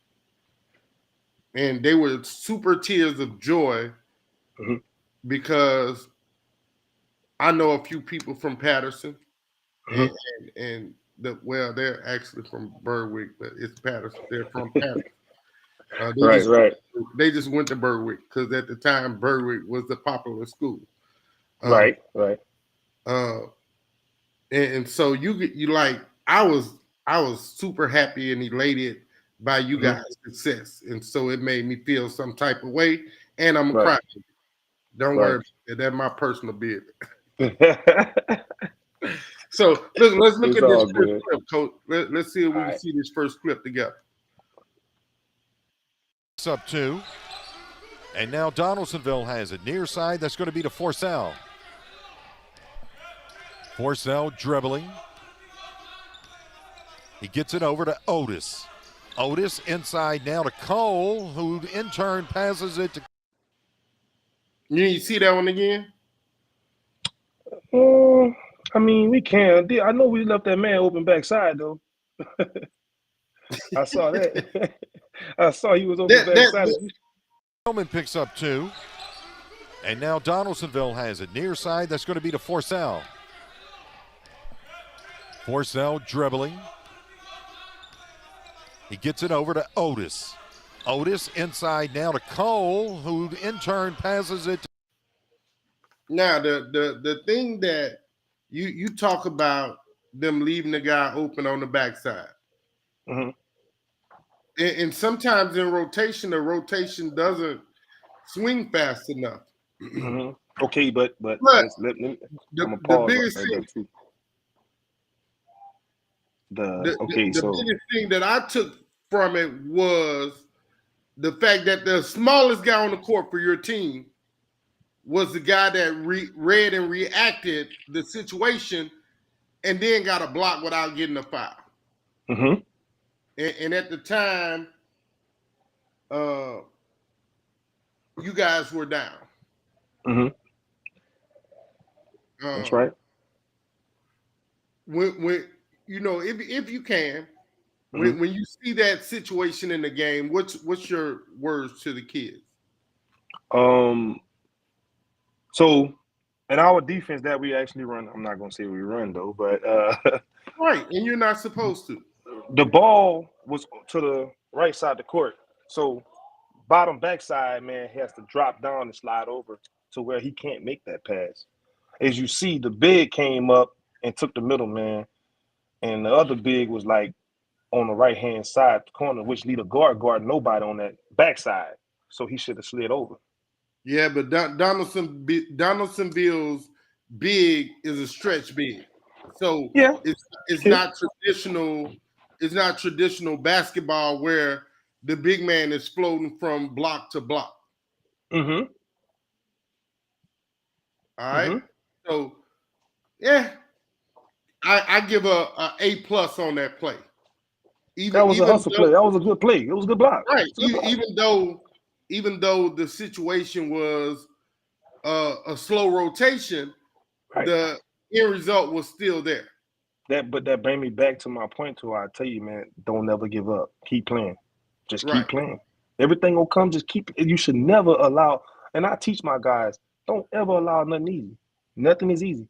and they were super tears of joy because I know a few people from Patterson, and they're actually from Berwick, but it's Patterson. They're from Patterson. Right. They just went to Berwick because at the time Berwick was the popular school. Right. And so you like I was super happy and elated by you guys' success, and so it made me feel some type of way. And I'm a cry. Don't worry, that's my personal business. So let's look It's at this all first good. clip, Coach. Let's see if we can see this first clip together. It's up 2. And now Donaldsonville has it near side. That's going to be to Forcell. Forcell dribbling. He gets it over to Otis. Otis inside now to Cole, who in turn passes it to. You see that one again? I mean, we can. I know we left that man open backside though. I saw that. I saw he was open backside. Hellman picks up 2. And now Donaldsonville has it near side. That's going to be to Forcell. Forcell dribbling. He gets it over to Otis. Otis inside now to Cole, who in turn passes it to. Now the thing that you talk about them leaving the guy open on the backside. And sometimes in rotation, the rotation doesn't swing fast enough. Okay, but I'm gonna the pause biggest right thing. there too. The So biggest thing that I took from it was the fact that the smallest guy on the court for your team was the guy that read and reacted the situation and then got a block without getting a foul. mm-hmm. And at the time, you guys were down. Mm-hmm. That's right. When you know, if you can, Mm-hmm. when you see that situation in the game, what's your words to the kids? So in our defense that we actually run, I'm not gonna say we run though, but Right, and you're not supposed to. the ball was to the right side of the court. So bottom backside man has to drop down and slide over to where he can't make that pass. As you see, the big came up and took the middle man, and the other big was like on the right hand side corner, which lead a guard nobody on that backside. So he should have slid over. Yeah, but Donaldsonville's big is a stretch big, so Yeah. it's not traditional. It's not traditional basketball where the big man is floating from block to block. Mm-hmm. All right, Mm-hmm. so yeah, I give a plus on that play. That was a Even hustle though, play. That was a good play. It was a good block. right, Good block. even though the situation was a slow rotation, Right. the end result was still there. But that bring me back to my point to where I tell you, man, don't never give up. Keep playing. Just Right. keep playing. Everything will come. Just keep. You should never allow. And I teach my guys, don't ever allow nothing easy. Nothing is easy.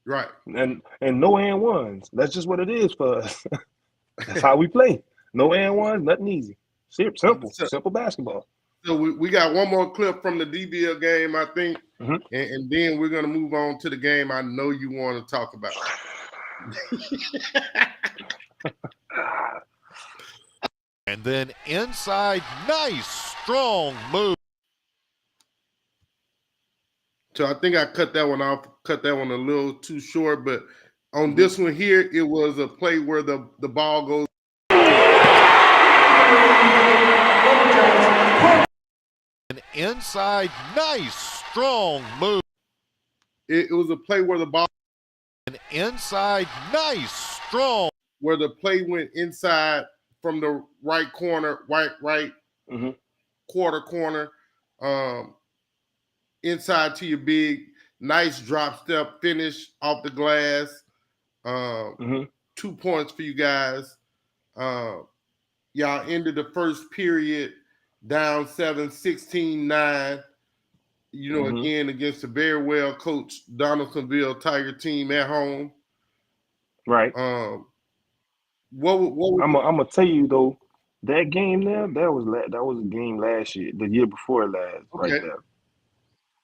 Right. And no and ones. That's just what it is for us. That's how we play. No and ones, nothing easy. Simple basketball. So we got one more clip from the DBL game, I think, Mhm. and then we're gonna move on to the game I know you want to talk about. And then inside, nice, strong move. So I think I cut that one off, cut that one a little too short, but on this one here, it was a play where the ball goes. An inside, nice, strong move. It was a play where the ball. An inside, nice, strong. Where the play went inside from the right corner, right quarter corner, inside to your big, nice drop step finish off the glass. 2 points for you guys. Y'all ended the first period down 7, 16-9. You know, again, against a very well coached Donaldsonville Tiger team at home. Right. What I'm gonna tell you though, that game there, that was a game last year, the year before last, right there.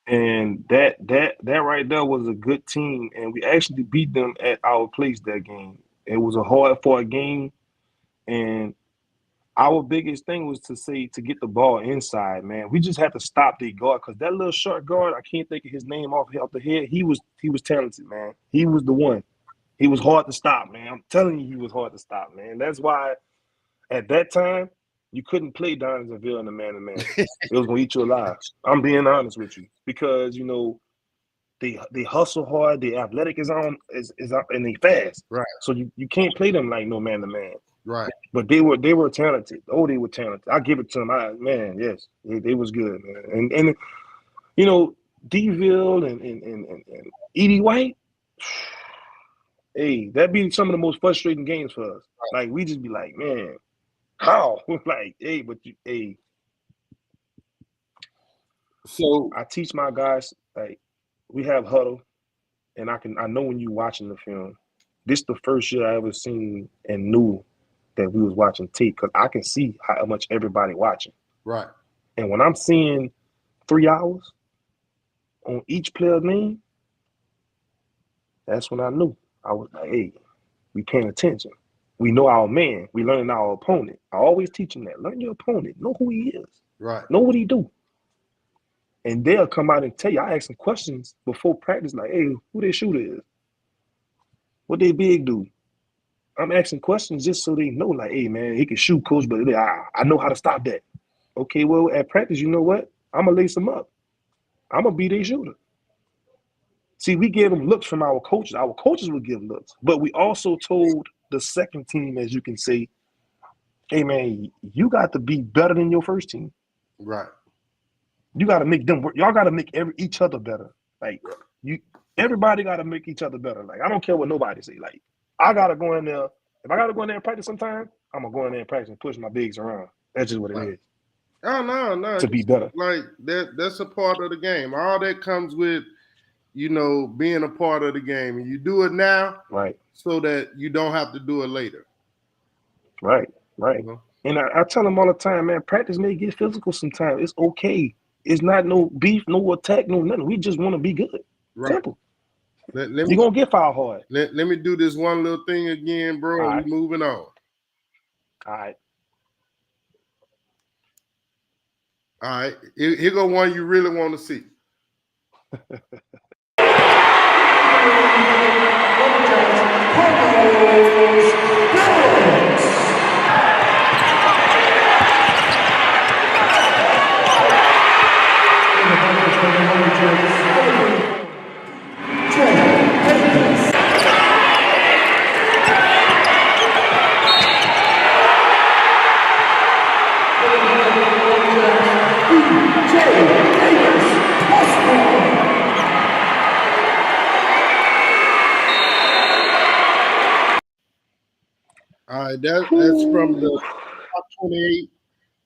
And that right there was a good team, and we actually beat them at our place that game. It was a hard-fought game, and our biggest thing was to get the ball inside, man. We just had to stop the guard because that little short guard, I can't think of his name off the head. He was talented, man. He was the one. He was hard to stop, man. I'm telling you, he was hard to stop, man. That's why at that time you couldn't play Donaldsonville in the man-to-man. It was gonna eat you alive. I'm being honest with you because you know they hustle hard, the athletic is up, and they fast. Right. So you can't play them like no man-to-man. Right. But they were talented. Oh, they were talented. I give it to them. Man, yes, they was good, man. And you know, D-Ville and Edie White. Hey, that'd be some of the most frustrating games for us. Like we just be like, man, how? Like, hey, hey. So I teach my guys like we have huddle, and I know when you watching the film. This the first year I ever seen and knew that we was watching tape because I can see how much everybody watching. Right. And when I'm seeing 3 hours on each player's name, that's when I knew. I was like, hey, we paying attention. We know our man. We learning our opponent. I always teach them that. Learn your opponent. Know who he is. Right. Know what he do. And they'll come out and tell you. I ask them questions before practice, like, hey, who their shooter is? What they big do? I'm asking questions just so they know, like, hey, man, he can shoot, coach, but I know how to stop that. Okay, well, at practice, you know what? I'm going to lace them up. I'm going to be their shooter. See, we gave them looks from our coaches. Our coaches would give looks. But we also told the second team, as you can say, hey, man, you got to be better than your first team. Right. You got to make them work. Y'all got to make each other better. Like, everybody got to make each other better. Like, I don't care what nobody say. Like, I got to go in there. If I got to go in there and practice sometime, I'm going to go in there and practice and push my bigs around. That's just what it is. Oh, no. To be better. Like, that's a part of the game. All that comes with, being a part of the game. And you do it now right, so that you don't have to do it later. Right. And I tell them all the time, man, practice may get physical sometimes. It's okay. It's not no beef, no attack, no nothing. We just want to be good. Right. Simple. You're going to get foul hard. Let me do this one little thing again, bro. All We're moving on. All right. All right. Here go one you really want to see. All right, that's from the top 28.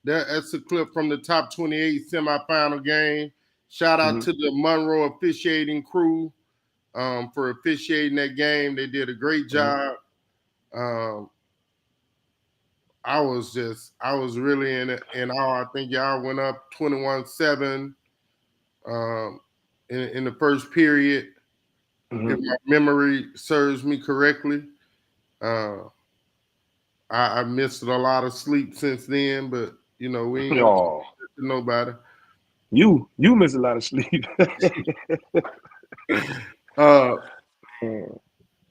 That's a clip from the top 28 semifinal game. Shout out to the Monroe officiating crew for officiating that game. They did a great job. I was really in awe. I think y'all went up 21-7 in the first period. If my memory serves me correctly. I missed a lot of sleep since then, but we ain't gonna to nobody. You miss a lot of sleep.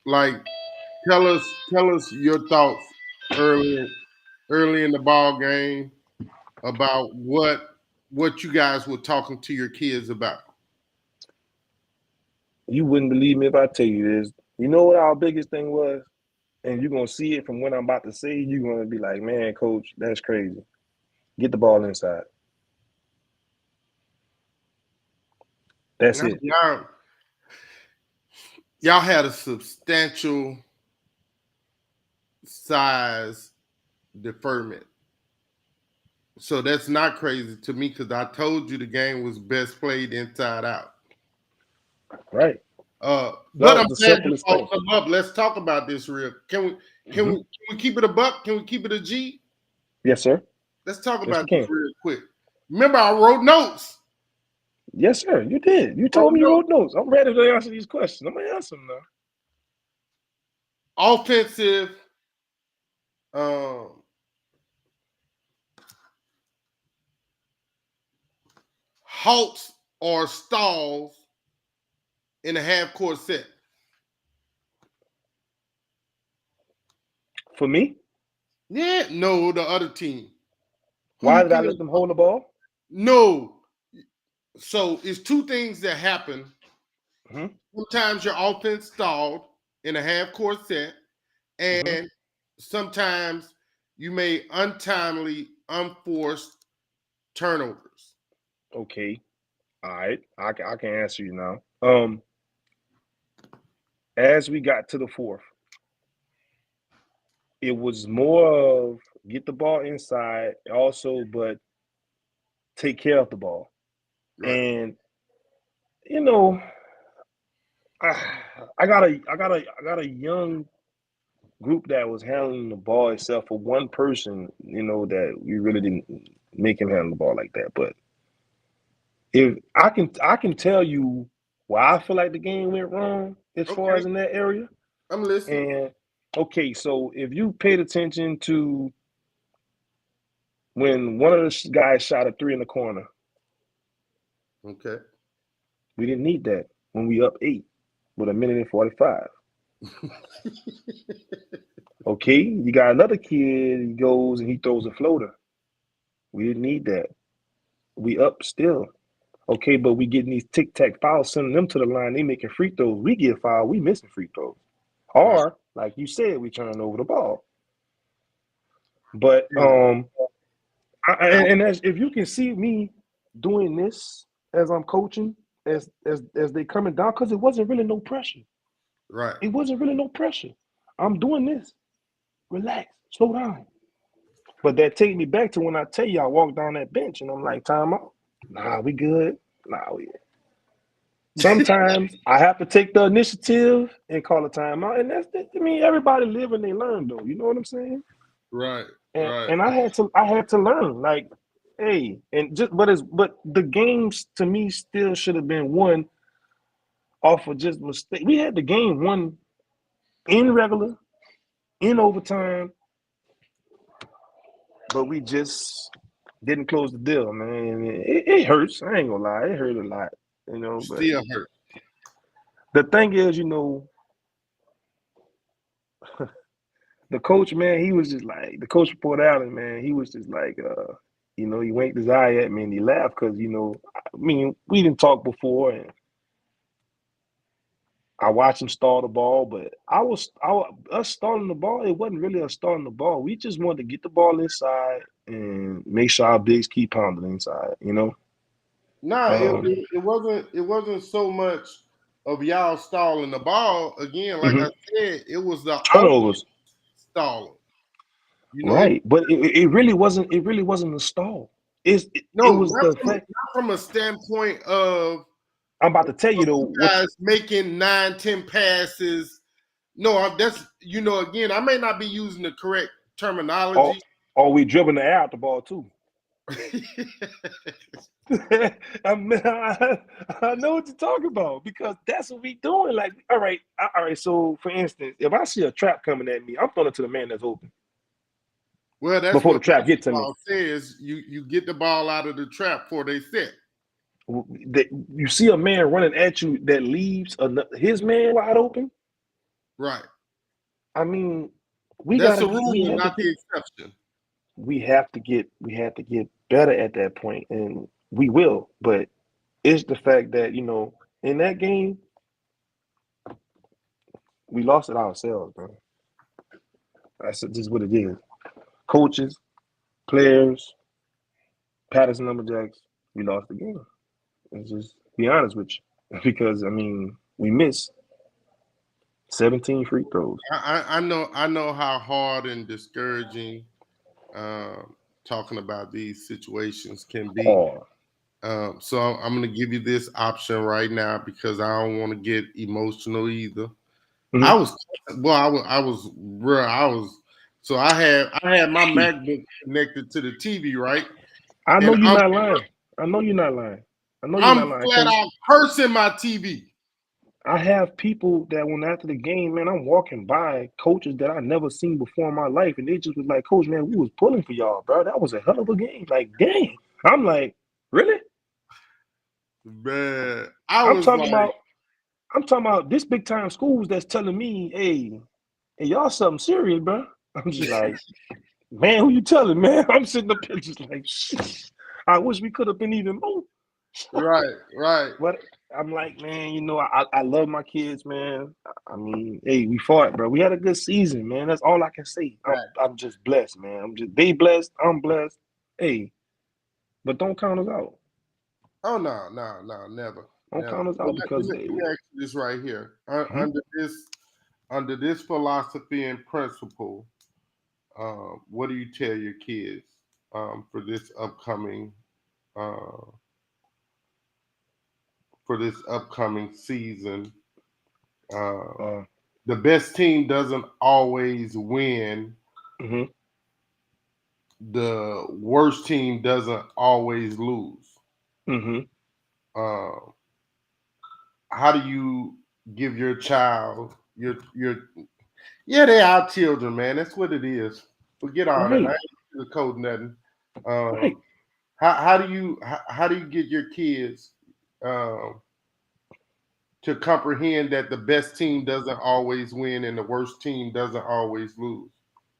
Like tell us your thoughts early in the ball game about what you guys were talking to your kids about. You wouldn't believe me if I tell you this. You know what our biggest thing was? And you're going to see it from what I'm about to say. You're going to be like, man, coach, that's crazy. Get the ball inside. That's it. Y'all had a substantial size deferment. So that's not crazy to me because I told you the game was best played inside out. Right. But I'm glad you brought them up. Let's talk about this real. Can we keep it a buck? Can we keep it a G? Yes, sir. Let's talk about this real quick. Remember, I wrote notes. Yes, sir. You did. You told me you wrote notes. I'm ready to answer these questions. I'm going to answer them now. Offensive halts or stalls in a half-court set. For me? Yeah, no, the other team. Why did I let them hold the ball? No. So it's two things that happen. Sometimes your offense stalled in a half-court set, and sometimes you made untimely, unforced turnovers. Okay. All right. I can answer you now. As we got to the fourth, it was more of get the ball inside also, but take care of the ball. Right. And I got a young group that was handling the ball itself for one person, that we really didn't make him handle the ball like that. But if I can tell you where I feel like the game went wrong as far as in that area. I'm listening. And okay, so if you paid attention to when one of the guys shot a 3 in the corner. Okay. We didn't need that when we up 8 with 1:45. Okay, you got another kid, he goes and he throws a floater. We didn't need that. We up still. Okay, but we getting these tic-tac fouls, sending them to the line, they making free throws. We get fouled, we missing free throws. Right. Or, like you said, we turning over the ball. But Yeah. and as if you can see me doing this as I'm coaching, as they coming down, because it wasn't really no pressure. Right. It wasn't really no pressure. I'm doing this. Relax, slow down. But that take me back to when I tell you I walked down that bench and I'm like, time out. Nah, we good. Nah, we. Sometimes I have to take the initiative and call a timeout, and I mean, everybody live and they learn, though. You know what I'm saying? Right. And Right. and I had to learn, like, hey, and just but the games to me still should have been won off of just mistake. We had the game won in regular, in overtime, but we just didn't close the deal, man. It hurts. I ain't gonna lie, it hurt a lot, But Still hurt. the thing is, the coach, man, he was just like the coach for Port Allen, man. He was just like, he winked his eye at me and he laughed because, I mean, we didn't talk before, and I watched him stall the ball, but us stalling the ball, it wasn't really us stalling the ball. We just wanted to get the ball inside and make sure our bigs keep pounding inside. No, Um, it wasn't so much of y'all stalling the ball. Again, like I mhm. said, it was the offense Turnovers, stalling. It right? But it really wasn't. It really wasn't a stall. It no, was the fact. not from a standpoint of I'm about to tell you though. you guys making 9, 10 passes. No, that's again, I may not be using the correct Or, terminology. or we dribbling the air out the ball too. I mean, I know what you're talking about because that's what we doing. Like, all right. So, for instance, if I see a trap coming at me, I'm throwing it to the man that's open Well, that's before what the trap get to me. basketball says. You get the ball out of the trap before they set. You see a man running at you that leaves his man wide open. Right. I mean, That's the we rule, have to not get the exception. we have to get better at that point, and we will. But it's the fact that in that game we lost it ourselves, bro. That's just what it is. Coaches, players, Patterson Lumberjacks, we lost the game. Let's just be honest with you, because I mean we missed 17 free throws. I know how hard and discouraging talking about these situations can be. Oh, So I'm going to give you this option right now because I don't want to get emotional either. I mm-hmm. was well, I was real. I was so I had my MacBook connected to the TV, right? I know And you're not lying. I know you're not lying. I know you're I'm not lying flat because out cursing my TV. I have people that when after the game, man, I'm walking by coaches that I never seen before in my life, and they just was like, "Coach, man, we was pulling for y'all, bro. That was a hell of a game." Like, dang. I'm like, really? Man, I I'm was talking like, about. I'm talking about this big time schools that's telling me, hey, y'all something serious, bro. I'm just like, man, who you telling, man? I'm sitting up here just like, shit. I wish we could have been even more. right. But I'm like, man, I love my kids, man. I mean, hey, we fought, bro. We had a good season, man. That's all I can say. I'm just blessed, man. They blessed. I'm blessed. Hey, but don't count us out. Oh no, never, Don't never. count us Well, out because let me ask you this right here. Mhm. Under this philosophy and principle, what do you tell your kids for this upcoming uh, season? Uh, uh, the best team doesn't always win. mhm, The worst team doesn't always lose. mhm. Uh, how do you give your child your yeah, they are children, man. That's what it is. Forget all that. I Right, ain't sugarcoating nothing. right. How do you get your kids um, to comprehend that the best team doesn't always win and the worst team doesn't always lose?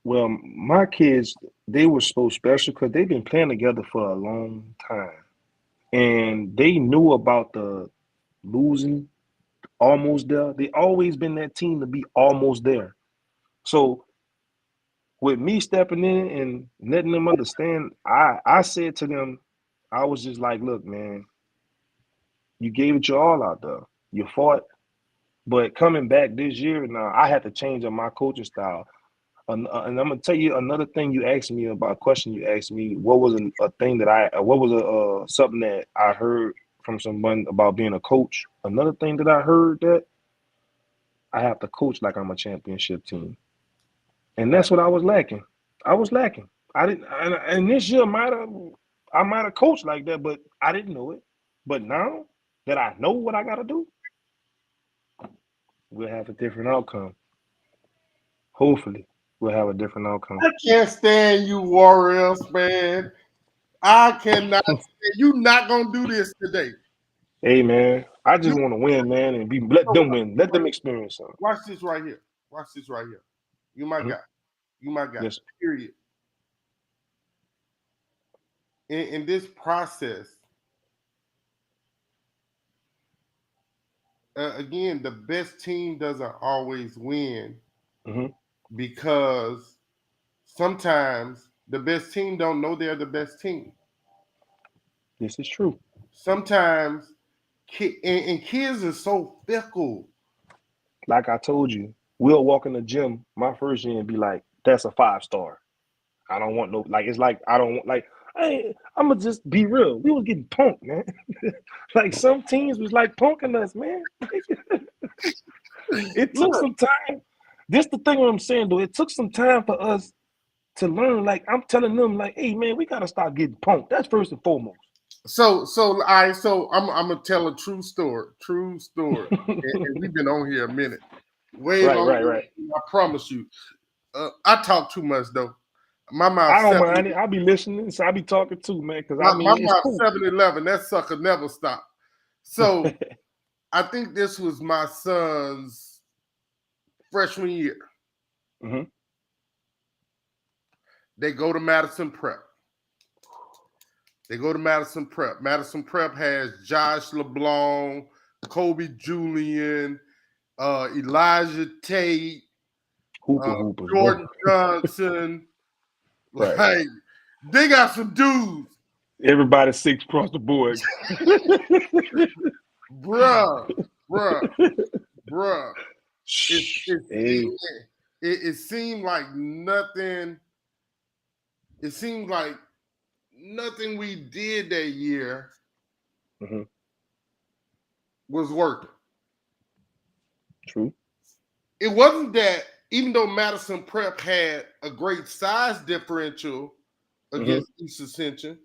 Well, my kids, they were so special because they've been playing together for a long time. And they knew about the losing almost there. They always been that team to be almost there. So with me stepping in and letting them understand, I said to them, I was just like, look, man, you gave it your all out there. You fought. But coming back this year now, I had to change up my coaching style. And I'm gonna tell you another thing you asked me about a question you asked me. What was a thing that what was something that I heard from someone about being a coach? Another thing that I heard that I have to coach like I'm a championship team, and that's what I was lacking. I was lacking. I didn't, and this year I might have coached like that, but I didn't know it. But now that I know what I got to do, we'll have a different outcome. Hopefully, we'll have a different outcome. I can't stand you, Warrells, man. I cannot stand you. Not gonna do this today. Hey man, I just You want to win, man, and let them win. Let them experience something. watch this right here. Watch this right here. You my guy. You my guy. Yes. Period. In this process, again, the best team doesn't always win Mm-hmm. because sometimes the best team don't know they're the best team. This is true. Sometimes, and kids are so fickle. Like I told you, we'll walk in the gym my first year and be like, "That's a 5-star." I don't want no like. It's like I don't want like. Hey, I'm gonna just be real. We was getting punked, man. Like some teams was like punking us, man. It took Look, some time. This the thing what I'm saying though. It took some time for us to learn. Like I'm telling them, like, hey man, we gotta stop getting punked. That's first and foremost. so I'm gonna tell a true story. True story. And we've been on here a minute, way longer. Right. I promise you. I talk too much though. My mouth I don't 7. mind it. I'll be listening, so I'll be talking too, man. Because I My mean, it's mouth cool. 7-11. That sucker never stopped. So I think this was my son's freshman year. Mm-hmm. They go to Madison Prep. Madison Prep has Josh LeBlanc, Kobe Julian, Elijah Tate, Hoopers, Jordan bro. Johnson. Right. Like, they got some dudes. Everybody 6 across the board. Bruh. Hey. It seemed like nothing. It seemed like nothing we did that year was working. True. It wasn't that, even though Madison Prep had a great size differential against East Ascension,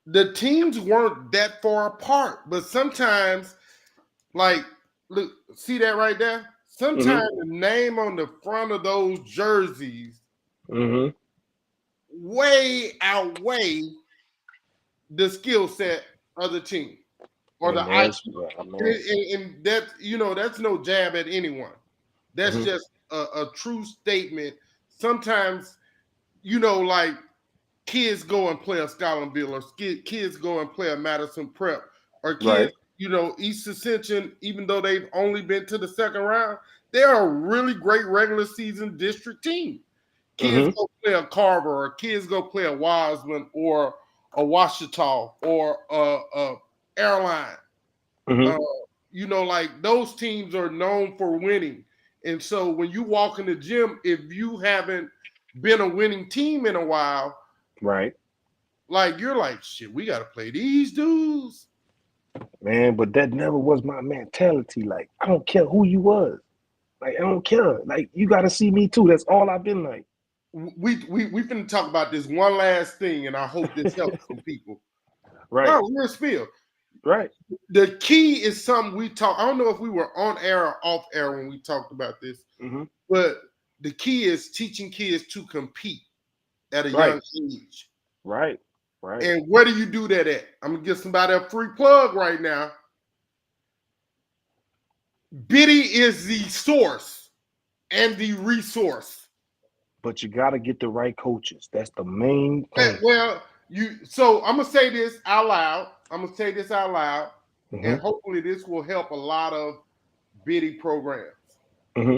the teams weren't that far apart. But sometimes, like, look, see that right there? Sometimes the name on the front of those jerseys way outweigh the skill set of the team or the IQ. And that, that's no jab at anyone. That's just a true statement. Sometimes, like kids go and play a Scotlandville, or kids go and play a Madison Prep, or kids, East Ascension, even though they've only been to the second round, they're a really great regular season district team. Kids go play a Carver, or kids go play a Wiseman, or a Washita, or a Airline. Like those teams are known for winning. And so when you walk in the gym, if you haven't been a winning team in a while, right, like you're like, shit, we got to play these dudes. Man, but that never was my mentality. Like, I don't care who you was. Like, I don't care. Like, you got to see me too. That's all I've been like. We finna talk about this one last thing, and I hope this helps some people. Right. Oh, real spill. Right. The key is something we talk. I don't know if we were on air or off air when we talked about this, but the key is teaching kids to compete at a young age. Right. And where do you do that at? I'm gonna give somebody a free plug right now. Biddy is the source and the resource but you got to get the right coaches. That's the main thing. Well, so I'm gonna say this out loud. Mm-hmm. And hopefully this will help a lot of biddy programs. Mm-hmm.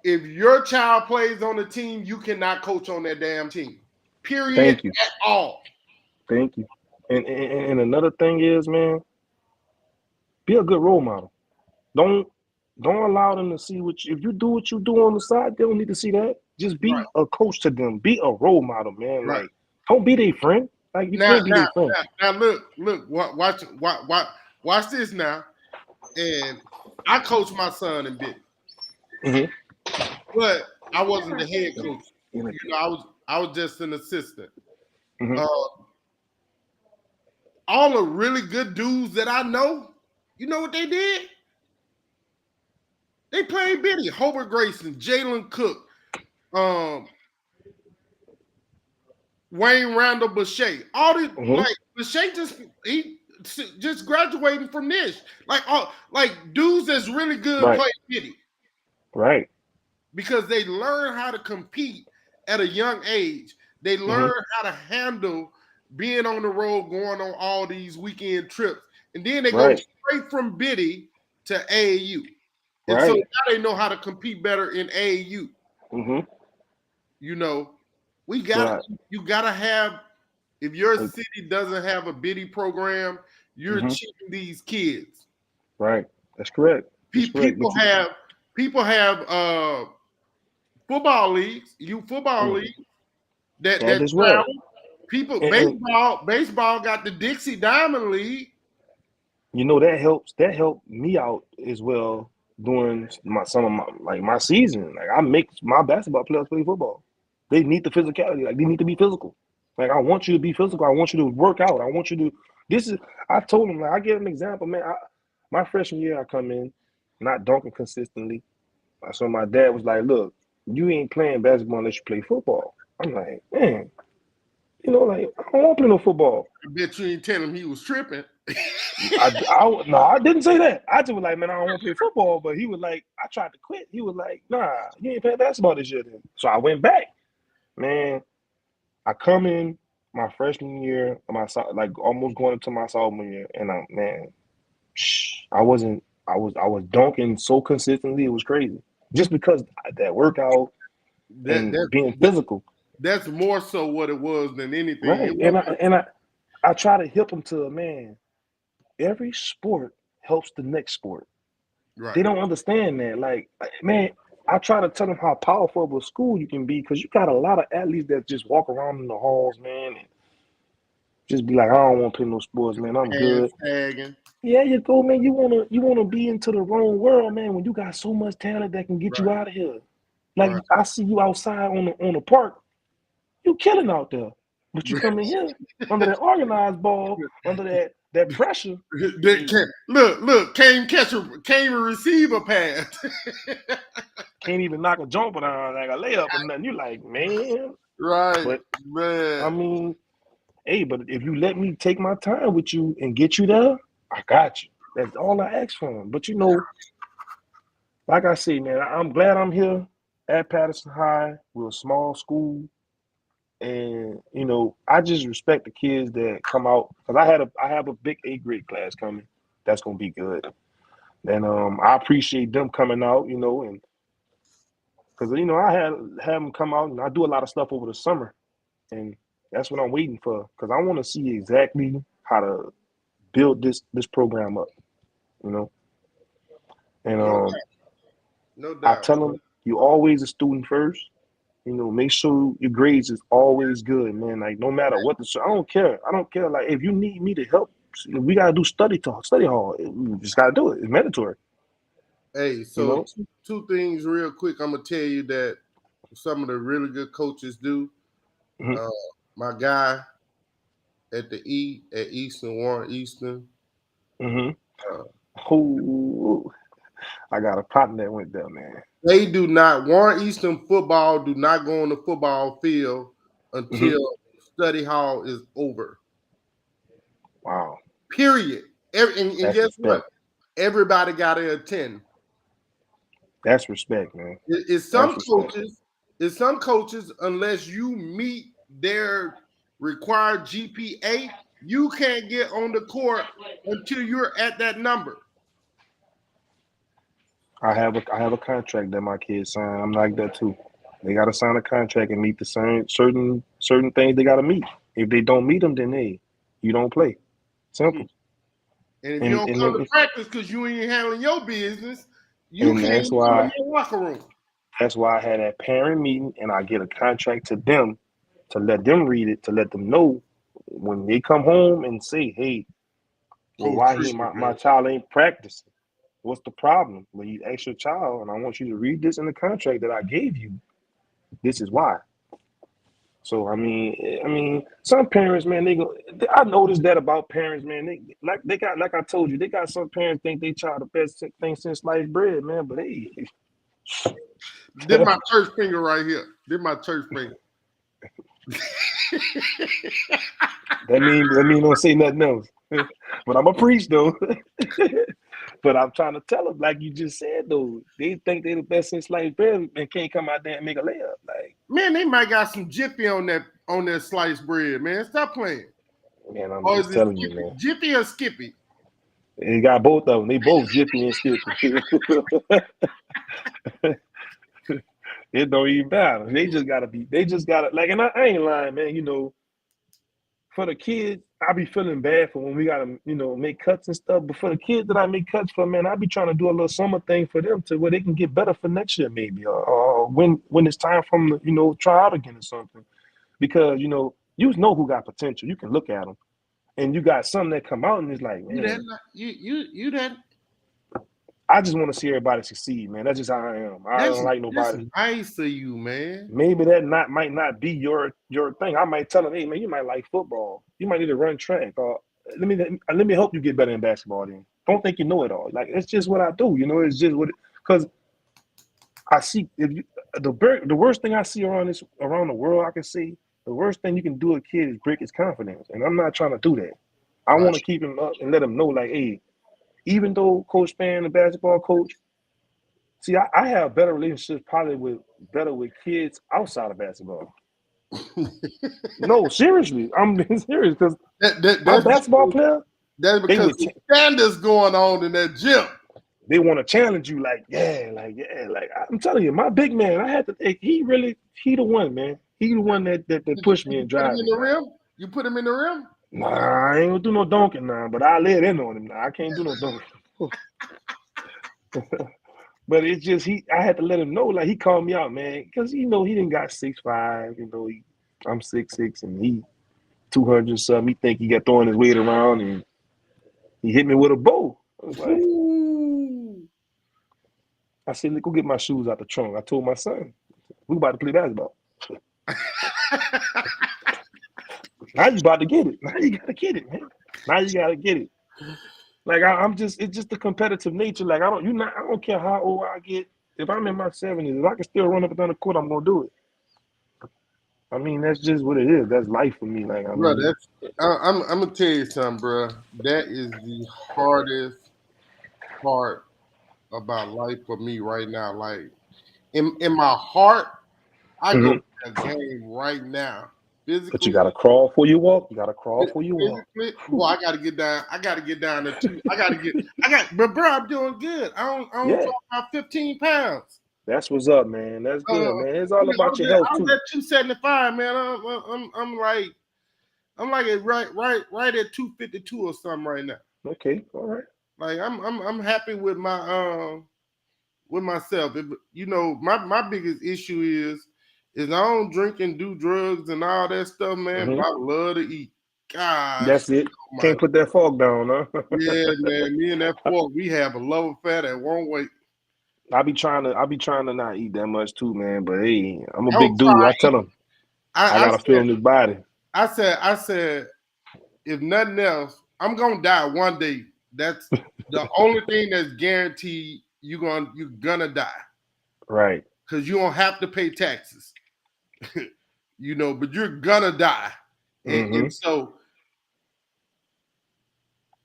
If your child plays on the team, you cannot coach on that damn team. Period. Thank you. At all. Thank you. And another thing is, man, be a good role model. Don't allow them to see if you do what you do on the side, they don't need to see that. Just Right. be a coach to them. Be a role model, man. Right. Like, don't be their friend. Like, you can't be their friend. Now, look, watch this now. And I coach my son in biddy, but I wasn't the head coach. You know, I was just an assistant. Mm-hmm. All the really good dudes that I know, you know what they did? They played biddy. Hobart Grayson, Jalen Cook, Wayne Randall Boucher. All these like Boucher just graduating from this. Like dudes that's really good play biddy. Right. Because they learn how to compete at a young age. They learn how to handle being on the road, going on all these weekend trips. And then they go straight from biddy to AAU. And so now they know how to compete better in AAU. Mm-hmm. You know, you gotta have, if your city doesn't have a biddy program, you're cheating these kids. Right. That's correct. People have football leagues, youth football leagues that as well. People baseball got the Dixie Diamond League. You know, that helped me out as well during my season. Like, I make my basketball players play football. They need the physicality. Like, they need to be physical. Like, I want you to be physical. I want you to work out. I want you to I told them, like, I give an example, man. My freshman year I come in, not dunking consistently. So my dad was like, look, you ain't playing basketball unless you play football. I'm like, man, you know, like, I don't want to play no football. I bet you ain't tell him he was tripping. No, I didn't say that. I just was like, man, I don't want to play football. But he was like, I tried to quit. He was like, nah, you ain't playing basketball this year then. So I went back. Man, I come in my freshman year, almost going into my sophomore year, and I was dunking so consistently, it was crazy. Just because that workout and being physical. That's more so what it was than anything. Right. I try to help them to, man, every sport helps the next sport. Right. They don't understand that. Like, man, I try to tell them how powerful of a school you can be, because you got a lot of athletes that just walk around in the halls, man, and just be like, I don't want to play no sports, man. I'm good. Tagging. Yeah, you go, man. You wanna be into the wrong world, man, when you got so much talent that can get you out of here. Like, I see you outside on the park, you killing out there. But you come in here under that organized ball, under that pressure. Look, can't even receive a pass. Can't even knock a jumper down, like a layup or nothing. You like, man. Right. But, man. I mean, hey, but if you let me take my time with you and get you there, I got you. That's all I ask for. But, you know, like I say, man, I'm glad I'm here at Patterson High. We're a small school. And, you know, I just respect the kids that come out, because I have a big 8th grade class coming. That's going to be good. And I appreciate them coming out, you know, and because, you know, I have them come out, and I do a lot of stuff over the summer. And that's what I'm waiting for, because I want to see exactly how to build this program up, you know. And no doubt. I tell them, you always a student first. You know, make sure your grades is always good, man. Like, no matter what I don't care. Like, if you need me to help, we gotta do study hall. We just gotta do it. It's mandatory. Hey, so, you know? two things real quick. I'm gonna tell you that some of the really good coaches do. Mm-hmm. My guy at Easton, Warren Easton. Mm-hmm. I got a partner that went there, man. They do not. Warren Easton football do not go on the football field until study hall is over. Wow. Period. And guess what? Everybody got to attend. That's respect, man. It's some coaches is some coaches, unless you meet their required GPA, you can't get on the court until you're at that number. I have a contract that my kids sign. I'm like that too. They got to sign a contract and meet the certain things they got to meet. If they don't meet them, then you don't play. Simple. And if you don't come to practice because you ain't handling your business, you can't even come in your locker room. That's why I had that parent meeting, and I get a contract to them to let them read it, to let them know when they come home and say, "Hey, well, why my child ain't practicing? What's the problem?" When you ask your child, and I want you to read this in the contract that I gave you, this is why. So I mean, some parents, man, I noticed that about parents, man. They got, like I told you, they got some parents think they child the best thing since sliced bread, man. But hey, did my church finger right here. Did my church finger. That mean don't say nothing else. But I'm a preach though. But I'm trying to tell them, like you just said though, they think they the best since sliced bread and can't come out there and make a layup. Like, man, they might got some Jiffy on that sliced bread, man. Stop playing. Man, I'm just telling you, man. Jiffy or Skippy? They got both of them. They both Jiffy and Skippy. It don't even matter. They just gotta like, and I ain't lying, man. You know, for the kids, I be feeling bad for when we gotta, make cuts and stuff. But for the kids that I make cuts for, man, I be trying to do a little summer thing for them to where they can get better for next year, maybe, or when it's time for them to, try out again or something. Because you know who got potential. You can look at them, and you got some that come out and it's like, man, you that. I just want to see everybody succeed, man. That's just how I am. I don't like nobody. That's nice of you, man. Maybe that might not be your thing. I might tell them, hey, man, you might like football. You might need to run track. Or let me help you get better in basketball. Then don't think you know it all. Like, it's just what I do. It's just what. Because I see the worst thing I see around the world, I can see the worst thing you can do a kid is break his confidence, and I'm not trying to do that. I want to keep him up and let him know, like, hey. Even though Coach Span, the basketball coach, see, I have better relationships probably with kids outside of basketball. No, seriously, I'm being serious because our basketball player. That's because the standards going on in that gym. They want to challenge you, like I'm telling you, my big man. I had to. He the one, man. He the one that pushed me and drive me. You put him in the rim? Nah, I ain't gonna do no dunking now, but I lay it in on him now. I can't do no dunking. But it's just I had to let him know, like, he called me out, man, because he didn't got 6'5", I'm 6'6", and he 200 something. He think he got throwing his weight around, and he hit me with a bow. I was like, I said, look, go get my shoes out the trunk. I told my son, we about to play basketball. Now you about to get it. Now you gotta get it, man. Now you gotta get it. Like, it's just the competitive nature. Like, I don't care how old I get. If I'm in my 70s, if I can still run up and down the court, I'm gonna do it. I mean, that's just what it is. That's life for me. Like, I'm gonna tell you something, bro. That is the hardest part about life for me right now. Like, in my heart, I go to a game right now. Physically, but you gotta crawl before you walk. You gotta crawl before you walk. Well, I gotta get down. I gotta get down to 2. But bro, I'm doing good. I don't talk about 15 pounds. That's what's up, man. That's good, man. It's all about your health too. I'm at 275, man. I'm like right at 252 or something right now. Okay, all right. Like, I'm happy with my with myself. My biggest issue is I don't drink and do drugs and all that stuff, man. But I love to eat. God, that's it. Can't put that fork down, huh? Yeah, man. Me and that fork, we have a love affair that won't wait. I be trying to not eat that much too, man. But hey, I'm a big dude. I tell him I gotta feel in his body. I said, if nothing else, I'm gonna die one day. That's the only thing that's guaranteed. You're gonna die, right? Because you don't have to pay taxes, but you're gonna die, and so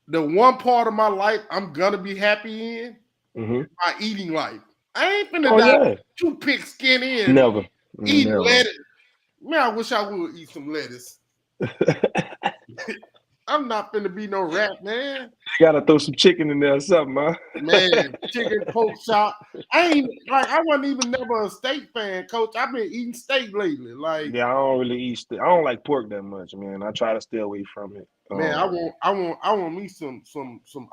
the one part of my life I'm gonna be happy in is my eating life. I ain't finna die too pigskin in. Never. Eating Never. lettuce. Man, I wish I would eat some lettuce. I'm not finna be no rat, man. You gotta throw some chicken in there or something, man. Man, chicken, pork chop. I wasn't even never a steak fan, coach. I've been eating steak lately. Like, Yeah, I don't really eat steak. I don't like pork that much, man. I try to stay away from it. man, I want me some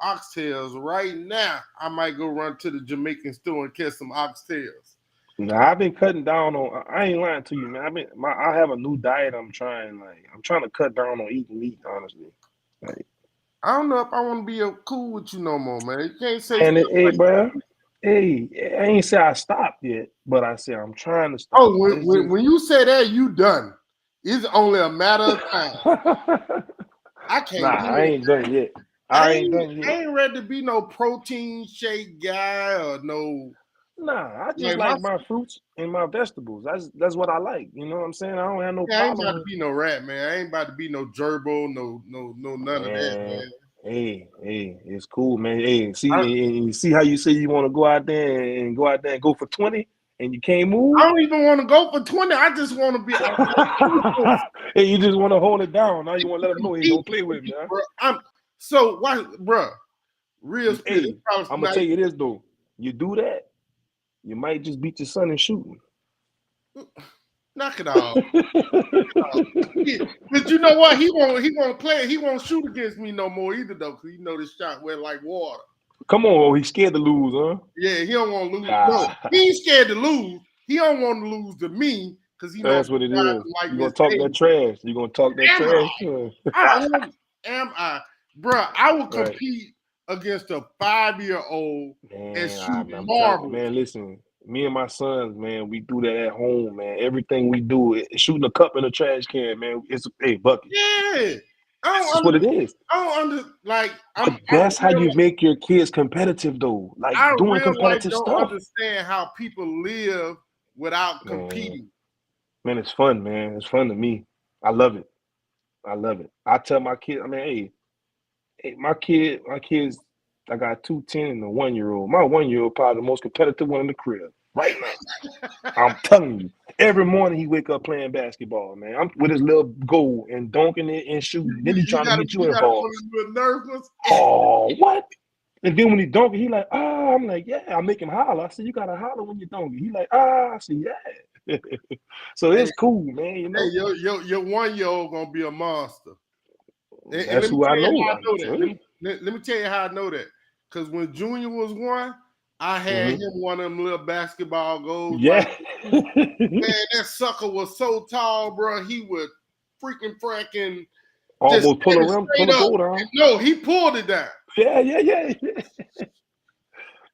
oxtails right now. I might go run to the Jamaican store and catch some oxtails. Nah, I've been cutting down on. I ain't lying to you, man. I have a new diet. I'm trying to cut down on eating meat. Honestly, like, I don't know if I want to be cool with you no more, man. You can't say and stuff hey, like bro, hey, I ain't say I stopped yet, but I say I'm trying to stop. oh, when you say that, you done. It's only a matter of time. I can't Nah, do I it. ain't done yet. I I ain't done ain't yet. ready to be no protein shake guy or no. Nah, I just Like like my fruits and my vegetables. That's what I like. You know what I'm saying? I don't have no I ain't about problem to with. be no rat, man. I ain't about to be no gerbil, no none of that, Man, man. hey, it's cool, man. Hey, see, I, and you see how you say you want to go out there and go for 20, and you can't move. I don't even want to go for 20. I just want to be. Hey, you just want to hold it down. Now you want to let them know, hey, don't play with me, huh? Bro. So why, bro? Real spit. Hey, I'm gonna tell you this though. You do that, you might just beat your son in shooting. Knock it off. But you know what? He won't play. He won't shoot against me no more either though, because this shot went like water. Come on, he's scared to lose, huh? Yeah, he don't want to lose. No, Ah. he ain't scared to lose. He don't want to lose to me because he knows That's what it guys is. like You're gonna Miss talk A. that trash. You're gonna talk that Am trash. I, bro? I will Right. compete against a 5-year-old and shoot I'm telling you, marbles. man, listen, me and my sons, man, we do that at home, man. Everything we do, shooting a cup in a trash can, man, it's a bucket. Yeah, That's just what it is. I don't under like. But that's how you make your kids competitive, though. Like I doing real life competitive don't stuff. understand how people live without Man, competing. man, it's fun, man. It's fun to me. I love it. I love it. I tell my kids, I mean, hey, my kids, I got 2 10 and a 1-year-old. My 1-year-old probably the most competitive one in the crib right now. I'm telling you, every morning he wake up playing basketball, man. I'm with his little goal and dunking it and shooting. Then he trying to get you You gotta involved. put him with nervous. Oh, what? And then when he dunk it, he like, I'm like, yeah, I make him holler. I said, you gotta holler when you dunk it. He like, I said, yeah. So it's cool, man, you know. Hey, your 1-year-old gonna be a monster. And That's let me who I tell you know. how I know that. Let me tell you how I know that. Because when Junior was 1, I had him one of them little basketball goals. Yeah. Like, man, that sucker was so tall, bro. He would fracking just Almost pull straight a up. goal down. No, he pulled it down. Yeah.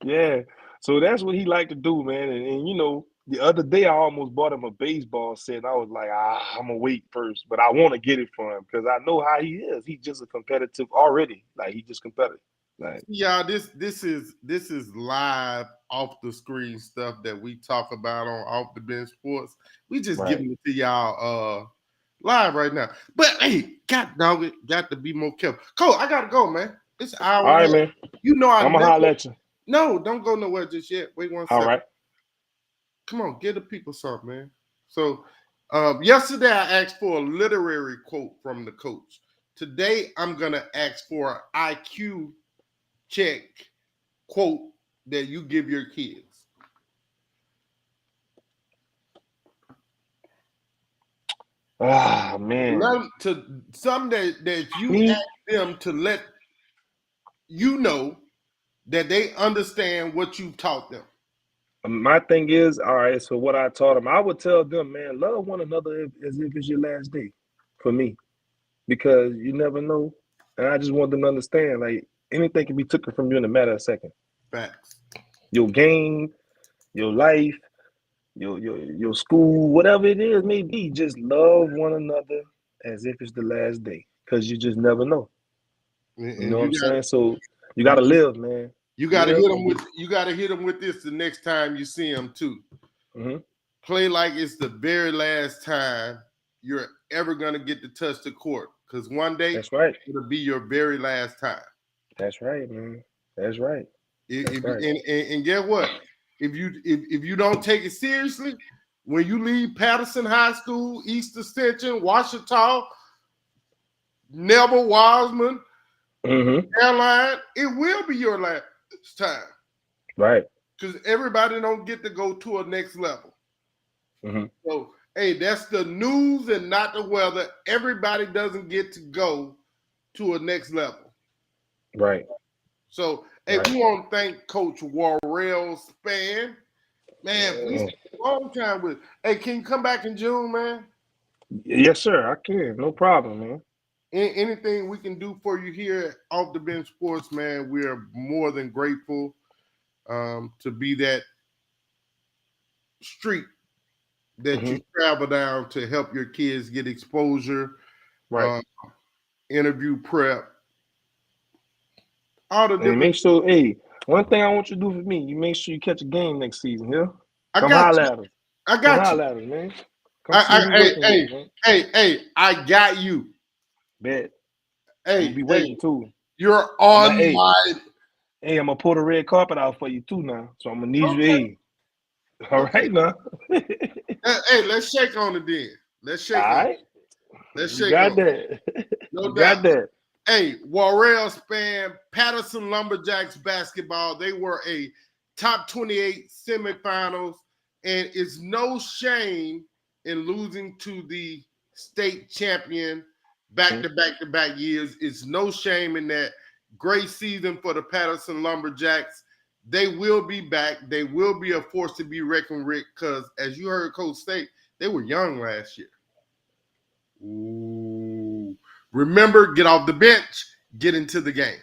Yeah. So that's what he liked to do, man. And you know, the other day I almost bought him a baseball set. I was like, I'm gonna wait first, but I want to get it for him because I know how he is. He's just a competitive already. Like he just competitive. Like Yeah, this is live off the screen stuff that we talk about on Off the Bench Sports. We just right. giving it to y'all live right now. But hey, got to be more careful. Cole, I gotta go, man. It's an hour. All right, man. You know I'm gonna holler at you. No, don't go nowhere just yet. Wait 1 second. All right. Come on, give the people something, man. So yesterday I asked for a literary quote from the coach. Today I'm gonna ask for an IQ check quote that you give your kids. Man. Some that you ask them to let you know that they understand what you taught them. My thing is, all right, so what I taught them, I would tell them, man, love one another as if it's your last day for me. Because you never know. And I just want them to understand, like, anything can be taken from you in a matter of seconds. Facts. Your game, your life, your school, whatever it is, maybe just love one another as if it's the last day. Because you just never know. And You know what I'm saying? So you gotta live, man. You gotta hit them with this the next time you see them too. Mm-hmm. Play like it's the very last time you're ever gonna get to touch the court. Because one day That's right. it'll be your very last time. That's right, man. That's right. And get what? If you don't take it seriously, when you leave Pattersn High School, East Extension, Washita, Neville, Wiseman, Airline, it will be your last time. Right. Because everybody don't get to go to a next level. So, hey, that's the news and not the weather. Everybody doesn't get to go to a next level. Right. So, hey, we want to thank Coach Warrell Span. Man, we spent a long time with. Hey, can you come back in June, man? Yes, sir. I can. No problem, man. Anything we can do for you here at Off the Bench Sports, man, we are more than grateful to be that street that you travel down to help your kids get exposure, interview prep, all the different. And make sure, hey, one thing I want you to do for me, you make sure you catch a game next season, yeah? Come holler at us. I got you. Holler at us, man. Come see who working with, man. Hey, I got you. Bet. Hey, we'll be waiting too. You're on my. Hey, I'm gonna pull the red carpet out for you too now. So I'm gonna need you. Hey, all right now. Hey, let's shake on it then. Let's shake. All right. Let's shake. Got that. No doubt. Got that. Hey, Warrell Span, Patterson Lumberjacks basketball. They were a top 28 semifinals, and it's no shame in losing to the state champion back-to-back years. It's no shame in that. Great season for the Patterson Lumberjacks. They will be back. They will be a force to be reckoned with because, as you heard Coach state, they were young last year. Ooh. Remember, get off the bench, get into the game.